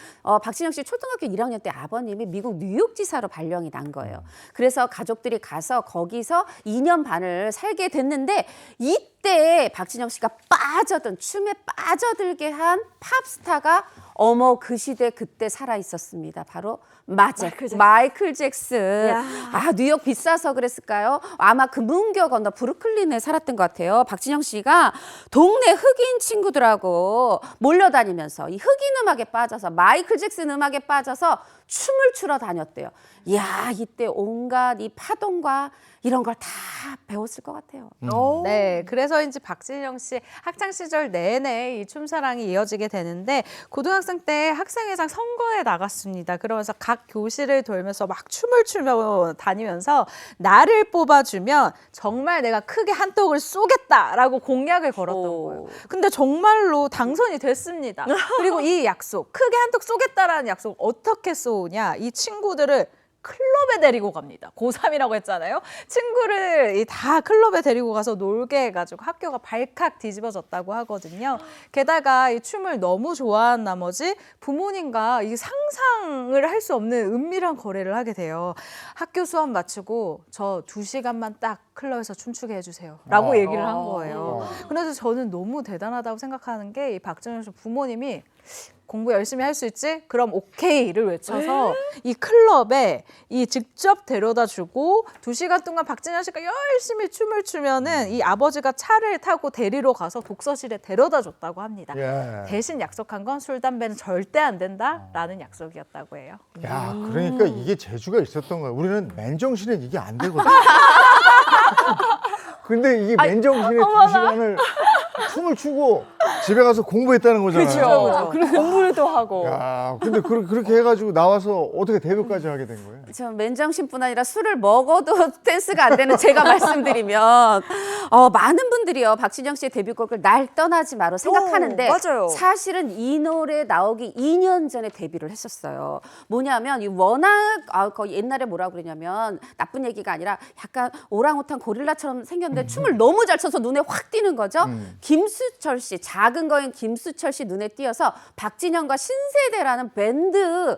박진영 씨 초등학교 1학년 때 아버님이 미국 뉴욕지사로 발령이 난 거예요. 그래서 가족들이 가서 거기서 2년 반을 살게 됐는데 이때 박진영 씨가 춤에 빠져들게 한 팝스타가 그 시대 그때 살아 있었습니다. 바로 마이클 잭슨. 뉴욕 비싸서 그랬을까요? 아마 그 문교 건너 브루클린에 살았던 것 같아요. 박진영 씨가 동네 흑인 친구들하고 몰려다니면서 이 흑인 음악에 빠져서 마이클 잭슨 음악에 빠져서 춤을 추러 다녔대요. 이때 온갖 이 파동과 이런 걸 다 배웠을 것 같아요. 네, 그래서인지 박진영 씨 학창 시절 내내 이 춤사랑이 이어지게 되는데 고등학생 때 학생회장 선거에 나갔습니다. 그러면서 각 교실을 돌면서 막 춤을 추며 다니면서 나를 뽑아주면 정말 내가 크게 한턱을 쏘겠다라고 공약을 걸었던 거예요. 근데 정말로 당선이 됐습니다. 그리고 이 약속, 크게 한턱 쏘겠다라는 약속 어떻게 쏘냐? 이 친구들을 클럽에 데리고 갑니다. 고3이라고 했잖아요. 친구를 다 클럽에 데리고 가서 놀게 해가지고 학교가 발칵 뒤집어졌다고 하거든요. 게다가 이 춤을 너무 좋아한 나머지 부모님과 이 상상을 할 수 없는 은밀한 거래를 하게 돼요. 학교 수업 마치고 저 2시간만 딱 클럽에서 춤추게 해주세요. 라고 얘기를 한 거예요. 그래서 저는 너무 대단하다고 생각하는 게 이 박진영 씨 부모님이 공부 열심히 할 수 있지? 그럼 오케이를 외쳐서 이 클럽에 이 직접 데려다 주고 2시간 동안 박진영 씨가 열심히 춤을 추면은 이 아버지가 차를 타고 데리러 가서 독서실에 데려다 줬다고 합니다. 대신 약속한 건 술, 담배는 절대 안 된다라는 약속이었다고 해요. 야, 그러니까 이게 재주가 있었던 거예요. 우리는 맨정신에 이게 안 되거든. 근데 이게 맨정신에 2시간을 춤을 추고 집에 가서 공부했다는 거잖아요. 그렇죠. 그리고 공부를 또 하고. 야, 근데 그렇게 해가지고 나와서 어떻게 데뷔까지 하게 된 거예요? 저 맨정신뿐 아니라 술을 먹어도 댄스가 안 되는 제가 말씀드리면 많은 분들이요 박진영 씨의 데뷔곡을 날 떠나지 마로 생각하는데 맞아요. 사실은 이 노래 나오기 2년 전에 데뷔를 했었어요. 뭐냐면 이 워낙 거의 옛날에 뭐라 그러냐면 나쁜 얘기가 아니라 약간 오랑우탄 고릴라처럼 생겼는데 춤을 너무 잘 춰서 눈에 확 띄는 거죠. 김수철 씨, 작은 거인 김수철 씨 눈에 띄어서 박진영과 신세대라는 밴드로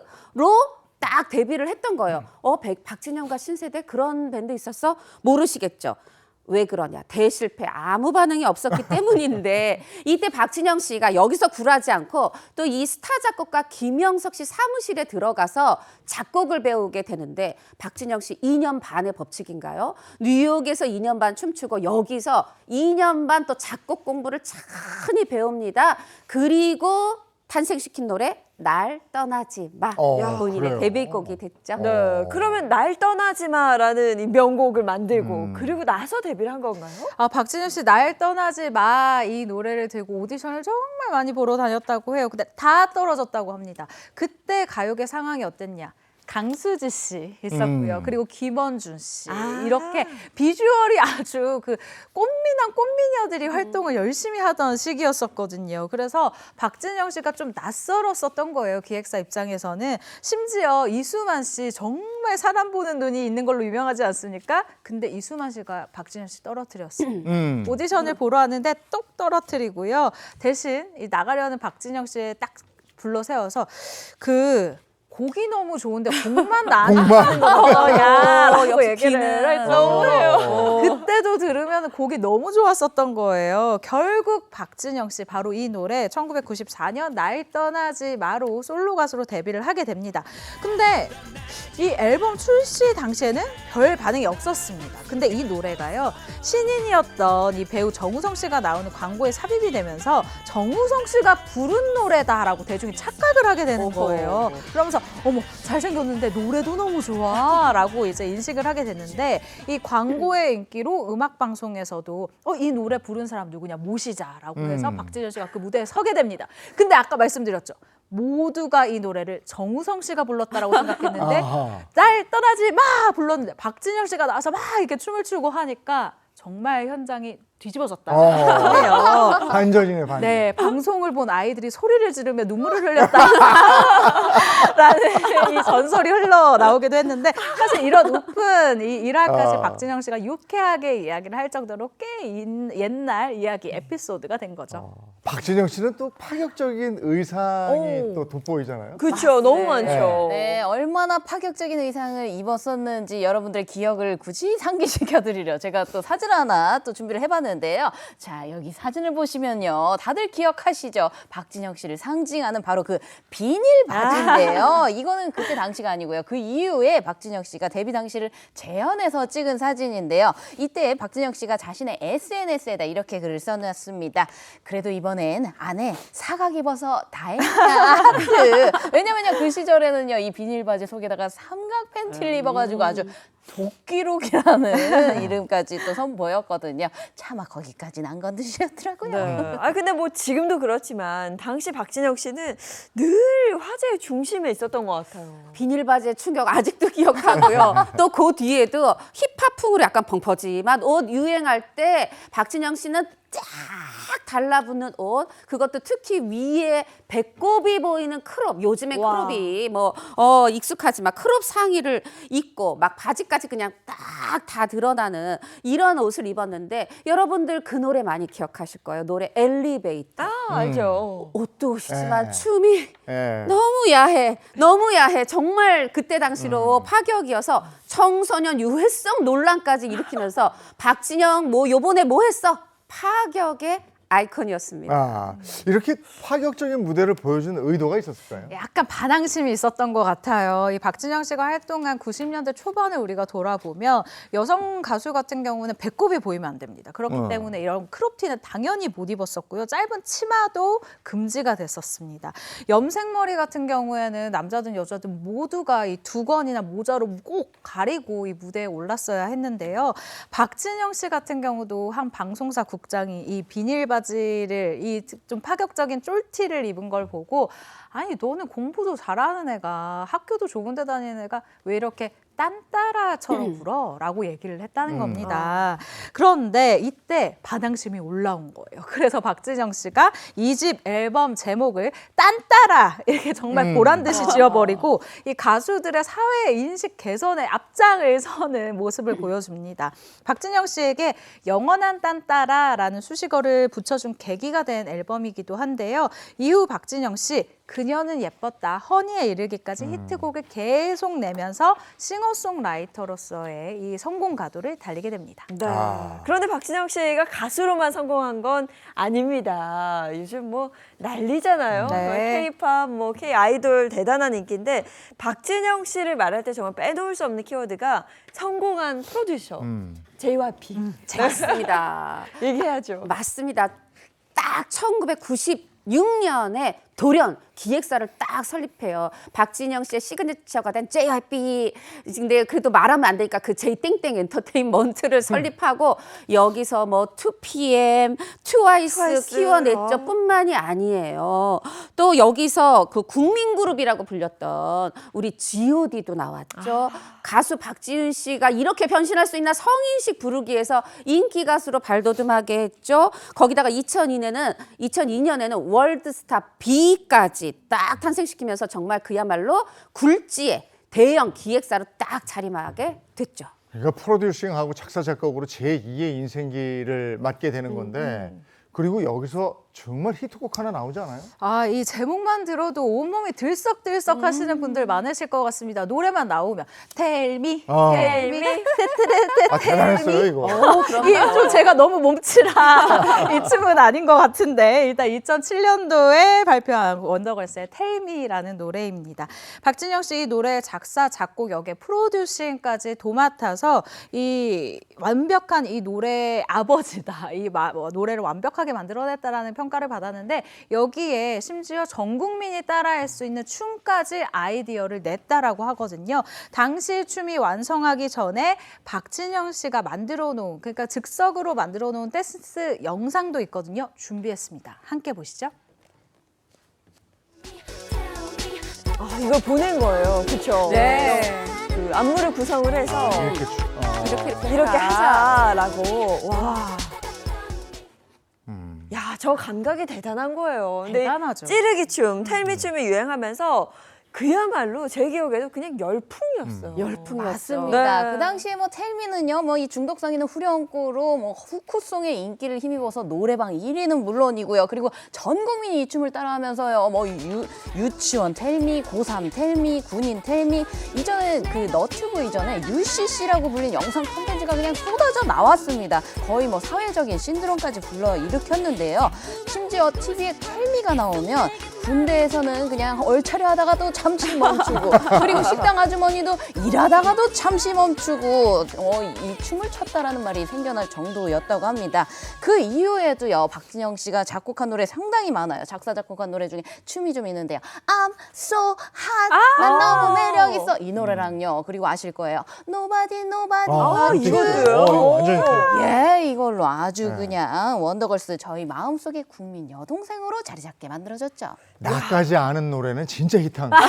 딱 데뷔를 했던 거예요. 박진영과 신세대 그런 밴드 있었어? 모르시겠죠. 왜 그러냐? 대실패 아무 반응이 없었기 때문인데 이때 박진영 씨가 여기서 굴하지 않고 또 이 스타 작곡가 김영석 씨 사무실에 들어가서 작곡을 배우게 되는데 박진영 씨 2년 반의 법칙인가요? 뉴욕에서 2년 반 춤추고 여기서 2년 반 또 작곡 공부를 차근히 배웁니다. 그리고 탄생시킨 노래 날 떠나지 마. 본인의 그래요. 데뷔곡이 됐죠. 네, 그러면 날 떠나지 마라는 이 명곡을 만들고 그리고 나서 데뷔를 한 건가요? 박진영 씨 날 떠나지 마 이 노래를 들고 오디션을 정말 많이 보러 다녔다고 해요. 근데 다 떨어졌다고 합니다. 그때 가요계 상황이 어땠냐? 강수지 씨 있었고요. 그리고 김원준 씨. 이렇게 비주얼이 아주 그 꽃미남 꽃미녀들이 활동을 열심히 하던 시기였었거든요. 그래서 박진영 씨가 좀 낯설었었던 거예요. 기획사 입장에서는. 심지어 이수만 씨 정말 사람 보는 눈이 있는 걸로 유명하지 않습니까? 근데 이수만 씨가 박진영 씨 떨어뜨렸어요. 오디션을 보러 왔는데 똑 떨어뜨리고요. 대신 이 나가려는 박진영 씨에 딱 불러 세워서 곡이 너무 좋은데 곡만 나는 거야라고 얘기를 할 정도예요. 그때도 들으면 곡이 너무 좋았었던 거예요. 결국 박진영 씨 바로 이 노래 1994년 날 떠나지 마로 솔로 가수로 데뷔를 하게 됩니다. 근데 이 앨범 출시 당시에는 별 반응이 없었습니다. 근데 이 노래가요. 신인이었던 이 배우 정우성 씨가 나오는 광고에 삽입이 되면서 정우성 씨가 부른 노래다라고 대중이 착각을 하게 되는 거예요. 그러면서 어머 잘생겼는데 노래도 너무 좋아 라고 이제 인식을 하게 됐는데 이 광고의 인기로 음악방송에서도 이 노래 부른 사람 누구냐 모시자라고 해서 박진영 씨가 그 무대에 서게 됩니다. 근데 아까 말씀드렸죠. 모두가 이 노래를 정우성 씨가 불렀다라고 생각했는데 날 떠나지 마 불렀는데 박진영 씨가 나와서 막 이렇게 춤을 추고 하니까 정말 현장이 뒤집어졌다. 반전이네, 반전. 네, 방송을 본 아이들이 소리를 지르며 눈물을 흘렸다. 라는 이 전설이 흘러나오기도 했는데 사실 이런 오픈 이 일화까지 박진영 씨가 유쾌하게 이야기를 할 정도로 꽤 옛날 이야기 에피소드가 된 거죠. 박진영 씨는 또 파격적인 의상이 또 돋보이잖아요. 그렇죠. 너무 많죠. 네, 얼마나 파격적인 의상을 입었었는지 여러분들의 기억을 굳이 상기시켜드리려 제가 또 사진 하나 또 준비를 해봤는데요. 자, 여기 사진을 보시면요. 다들 기억하시죠? 박진영 씨를 상징하는 바로 그 비닐 바지인데요. 이거는 그때 당시가 아니고요. 그 이후에 박진영 씨가 데뷔 당시를 재현해서 찍은 사진인데요. 이때 박진영 씨가 자신의 SNS에다 이렇게 글을 써놨습니다. 그래도 이번엔 안에 사각 입어서 다행이다. 하트. 왜냐면요. 그 시절에는요. 이 비닐 바지 속에다가 삼각 팬티를 입어가지고 아주 도끼룩이라는 이름까지 또 선보였거든요. 차마 거기까지는 안 건드리셨더라고요. 네. 근데 뭐 지금도 그렇지만 당시 박진영 씨는 늘 화제의 중심에 있었던 것 같아요. 비닐 바지의 충격 아직도 기억하고요. 또 그 뒤에도 힙합풍으로 약간 펑퍼짐한 옷 유행할 때 박진영 씨는 쫙 달라붙는 옷, 그것도 특히 위에 배꼽이 보이는 크롭, 요즘에 크롭이 익숙하지만 크롭 상의를 입고 막 바지까지 그냥 딱 다 드러나는 이런 옷을 입었는데 여러분들 그 노래 많이 기억하실 거예요. 노래 엘리베이터. 알죠. 옷도 옷이지만 춤이 예. 너무 야해. 너무 야해. 정말 그때 당시로 파격이어서 청소년 유해성 논란까지 일으키면서 박진영 요번에 뭐 했어? 파격의 아이콘이었습니다. 이렇게 파격적인 무대를 보여준 의도가 있었을까요? 약간 반항심이 있었던 것 같아요. 이 박진영 씨가 활동한 90년대 초반에 우리가 돌아보면 여성 가수 같은 경우는 배꼽이 보이면 안 됩니다. 그렇기 때문에 이런 크롭티는 당연히 못 입었었고요. 짧은 치마도 금지가 됐었습니다. 염색머리 같은 경우에는 남자든 여자든 모두가 이 두건이나 모자로 꼭 가리고 이 무대에 올랐어야 했는데요. 박진영 씨 같은 경우도 한 방송사 국장이 이 비닐 바지를 이 좀 파격적인 쫄티를 입은 걸 보고 아니 너는 공부도 잘하는 애가 학교도 좋은 데 다니는 애가 왜 이렇게 딴따라처럼 굴어? 라고 얘기를 했다는 겁니다. 그런데 이때 반항심이 올라온 거예요. 그래서 박진영 씨가 이 집 앨범 제목을 딴따라 이렇게 정말 보란 듯이 지어버리고 이 가수들의 사회 인식 개선에 앞장을 서는 모습을 보여줍니다. 박진영 씨에게 영원한 딴따라라는 수식어를 붙여준 계기가 된 앨범이기도 한데요. 이후 박진영 씨 그녀는 예뻤다, 허니에 이르기까지 히트곡을 계속 내면서 싱어송라이터로서의 이 성공 가도를 달리게 됩니다. 네. 아. 그런데 박진영 씨가 가수로만 성공한 건 아닙니다. 요즘 뭐 난리잖아요. 네. K-팝, 뭐 K 아이돌 대단한 인기인데 박진영 씨를 말할 때 정말 빼놓을 수 없는 키워드가 성공한 프로듀서 JYP. 맞습니다. 얘기해야죠. 맞습니다. 딱 1996년에 돌연 기획사를 딱 설립해요. 박진영 씨의 시그니처가 된 JYP. 근데 그래도 말하면 안 되니까 그 J땡땡 엔터테인먼트를 설립하고 여기서 뭐 2PM, 트와이스 키워냈죠. 뿐만이 아니에요. 또 여기서 그 국민그룹이라고 불렸던 우리 G.O.D도 나왔죠. 가수 박지윤 씨가 이렇게 변신할 수 있나 성인식 부르기에서 인기 가수로 발돋움하게 했죠. 거기다가 2002년에는 월드스타 B까지 딱 탄생시키면서 정말 그야말로 굴지의 대형 기획사로 딱 자리하게 됐죠. 그러니까 프로듀싱하고 작사 작곡으로 제2의 인생기를 맞게 되는 건데 그리고 여기서 정말 히트곡 하나 나오지 않아요? 아, 이 제목만 들어도 온몸이 들썩들썩 하시는 분들 많으실 것 같습니다. 노래만 나오면 텔미, 텔미, 테트레테, 아, 대단했어요 이거. 이좀 제가 너무 몸치라 이 춤은 아닌 것 같은데 일단 2007년도에 발표한 원더걸스의 텔미라는 노래입니다. 박진영 씨 이 노래 작사, 작곡, 역의 프로듀싱까지 도맡아서 이 완벽한 이 노래의 아버지다. 이 노래를 완벽하게 만들어냈다라는 평가를 받았는데 여기에 심지어 전 국민이 따라할 수 있는 춤까지 아이디어를 냈다라고 하거든요. 당시 춤이 완성하기 전에 박진영 씨가 만들어 놓은 그러니까 즉석으로 만들어 놓은 댄스 영상도 있거든요. 준비했습니다. 함께 보시죠. 아, 이걸 보낸 거예요. 그렇죠? 네. 그 안무를 구성을 해서 이렇게 이렇게 하자라고. 와. 야, 저 감각이 대단한 거예요. 근데 대단하죠. 찌르기 춤, 텔미 춤이 유행하면서 그야말로 제 기억에도 그냥 열풍이었어요. 열풍이었어. 맞습니다. 네. 그 당시에 뭐 텔미는요, 뭐 이 중독성 있는 후렴구로 뭐 후크송의 인기를 힘입어서 노래방 1위는 물론이고요. 그리고 전 국민이 이 춤을 따라하면서요, 뭐 유치원 텔미, 고3 텔미, 군인 텔미, 이전에 그 너튜브 이전에 UCC라고 불린 영상 콘텐츠가 그냥 쏟아져 나왔습니다. 거의 뭐 사회적인 신드롬까지 불러 일으켰는데요. 심지어 TV에 텔미가 나오면 군대에서는 그냥 얼차려 하다가도 잠시 멈추고 그리고 식당 아주머니도 일하다가도 잠시 멈추고 이 춤을 췄다라는 말이 생겨날 정도였다고 합니다. 그 이후에도요 박진영 씨가 작곡한 노래 상당히 많아요. 작사 작곡한 노래 중에 춤이 좀 있는데요. I'm so hot, 난 너무 매력 있어 이 노래랑요. 그리고 아실 거예요. Nobody but you. 이거도요? 완전 히트. 예, 이걸로 아주 그냥 원더걸스 저희 마음속의 국민 여동생으로 자리 잡게 만들어졌죠. 나까지 아는 노래는 진짜 히트한 거야.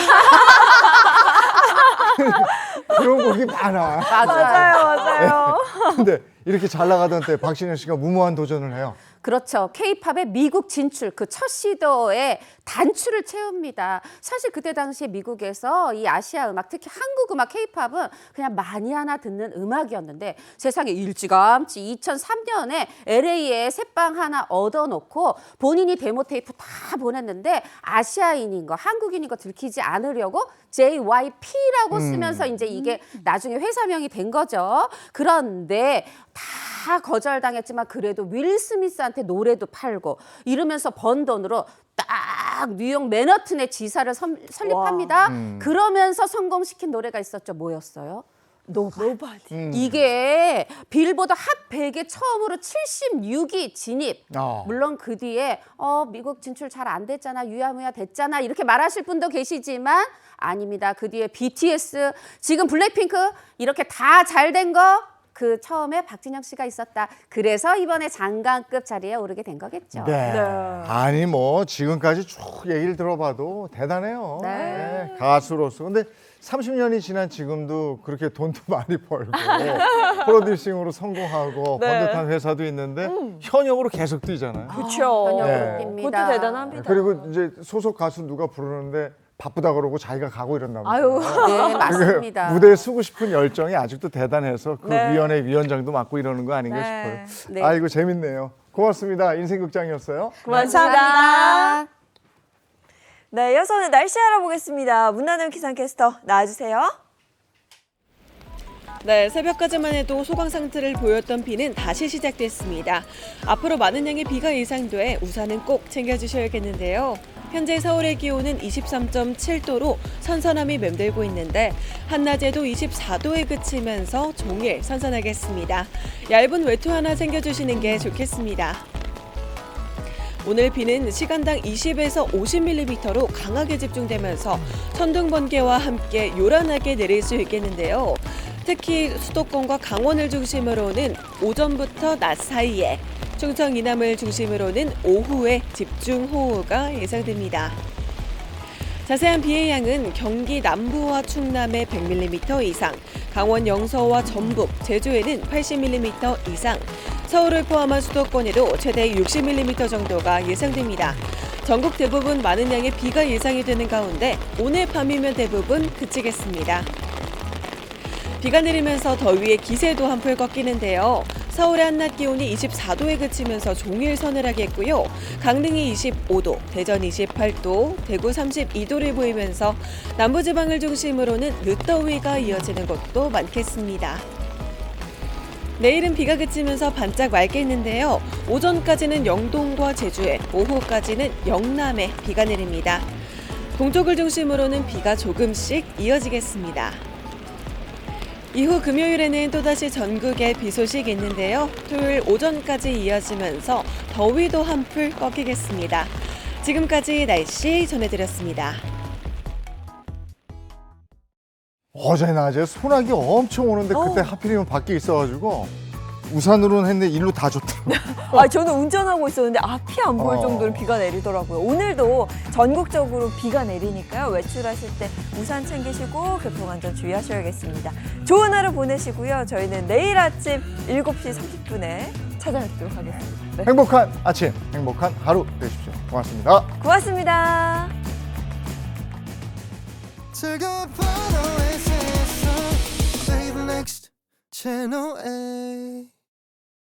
그런 곡이 많아. 맞아요. 근데 이렇게 잘 나가던 때 박진영 씨가 무모한 도전을 해요. 그렇죠. K-팝의 미국 진출 그 첫 시도에 단추를 채웁니다. 사실 그때 당시에 미국에서 이 아시아 음악, 특히 한국 음악 K-팝은 그냥 많이 하나 듣는 음악이었는데 세상에 일찌감치 2003년에 LA에 새빵 하나 얻어놓고 본인이 데모 테이프 다 보냈는데 아시아인인 거, 한국인인 거 들키지 않으려고 JYP라고 쓰면서 이제 이게 나중에 회사명이 된 거죠. 그런데 다 거절당했지만 그래도 윌 스미스한테 노래도 팔고 이러면서 번 돈으로 딱 뉴욕 맨하튼의 지사를 설립합니다. 그러면서 성공시킨 노래가 있었죠. 뭐였어요? Nobody. 이게 빌보드 핫 100에 처음으로 76위 진입. 물론 그 뒤에 미국 진출 잘 안 됐잖아, 유야무야 됐잖아 이렇게 말하실 분도 계시지만 아닙니다. 그 뒤에 BTS, 지금 블랙핑크 이렇게 다 잘 된 거 그 처음에 박진영 씨가 있었다. 그래서 이번에 장관급 자리에 오르게 된 거겠죠. 네. 아니 뭐 지금까지 쭉 얘기를 들어봐도 대단해요. 네, 가수로서. 근데 30년이 지난 지금도 그렇게 돈도 많이 벌고 프로듀싱으로 성공하고 번듯한 회사도 있는데 현역으로 계속 뛰잖아요. 그렇죠. 현역으로 뜁니다. 그것도 대단합니다. 그리고 이제 소속 가수 누가 부르는데 바쁘다 그러고 자기가 가고 이런다면서요. 네, 맞습니다. 무대에 서고 싶은 열정이 아직도 대단해서 그 네. 위원회 위원장도 맡고 이러는 거 아닌가 싶어요. 네. 아이고 재밌네요. 고맙습니다. 인생극장이었어요. 감사합니다. 네, 이어서는 날씨 알아보겠습니다. 문나는 기상캐스터 나와주세요. 네, 새벽까지만 해도 소강 상태를 보였던 비는 다시 시작됐습니다. 앞으로 많은 양의 비가 예상돼 우산은 꼭 챙겨주셔야겠는데요. 현재 서울의 기온은 23.7도로 선선함이 맴돌고 있는데 한낮에도 24도에 그치면서 종일 선선하겠습니다. 얇은 외투 하나 챙겨주시는 게 좋겠습니다. 오늘 비는 시간당 20에서 50mm로 강하게 집중되면서 천둥 번개와 함께 요란하게 내릴 수 있겠는데요. 특히 수도권과 강원을 중심으로는 오전부터 낮 사이에, 충청 이남을 중심으로는 오후에 집중호우가 예상됩니다. 자세한 비의 양은 경기 남부와 충남에 100mm 이상, 강원 영서와 전북, 제주에는 80mm 이상, 서울을 포함한 수도권에도 최대 60mm 정도가 예상됩니다. 전국 대부분 많은 양의 비가 예상이 되는 가운데 오늘 밤이면 대부분 그치겠습니다. 비가 내리면서 더위의 기세도 한풀 꺾이는데요. 서울의 한낮 기온이 24도에 그치면서 종일 서늘하겠고요. 강릉이 25도, 대전 28도, 대구 32도를 보이면서 남부지방을 중심으로는 늦더위가 이어지는 곳도 많겠습니다. 내일은 비가 그치면서 반짝 맑겠는데요. 오전까지는 영동과 제주에, 오후까지는 영남에 비가 내립니다. 동쪽을 중심으로는 비가 조금씩 이어지겠습니다. 이후 금요일에는 또다시 전국에 비 소식이 있는데요. 토요일 오전까지 이어지면서 더위도 한풀 꺾이겠습니다. 지금까지 날씨 전해드렸습니다. 어제 낮에 소나기 엄청 오는데 그때 하필이면 밖에 있어가지고 우산으로는 했는데 일로 다 좋더라고요. 저는 운전하고 있었는데 앞이 안 보일 정도로 비가 내리더라고요. 오늘도 전국적으로 비가 내리니까요. 외출하실 때 우산 챙기시고 교통안전 주의하셔야겠습니다. 좋은 하루 보내시고요. 저희는 내일 아침 7시 30분에 찾아뵙도록 하겠습니다. 네. 행복한 아침, 행복한 하루 되십시오. 고맙습니다. 고맙습니다. 즐거운 하루의 세상 Save next Channel A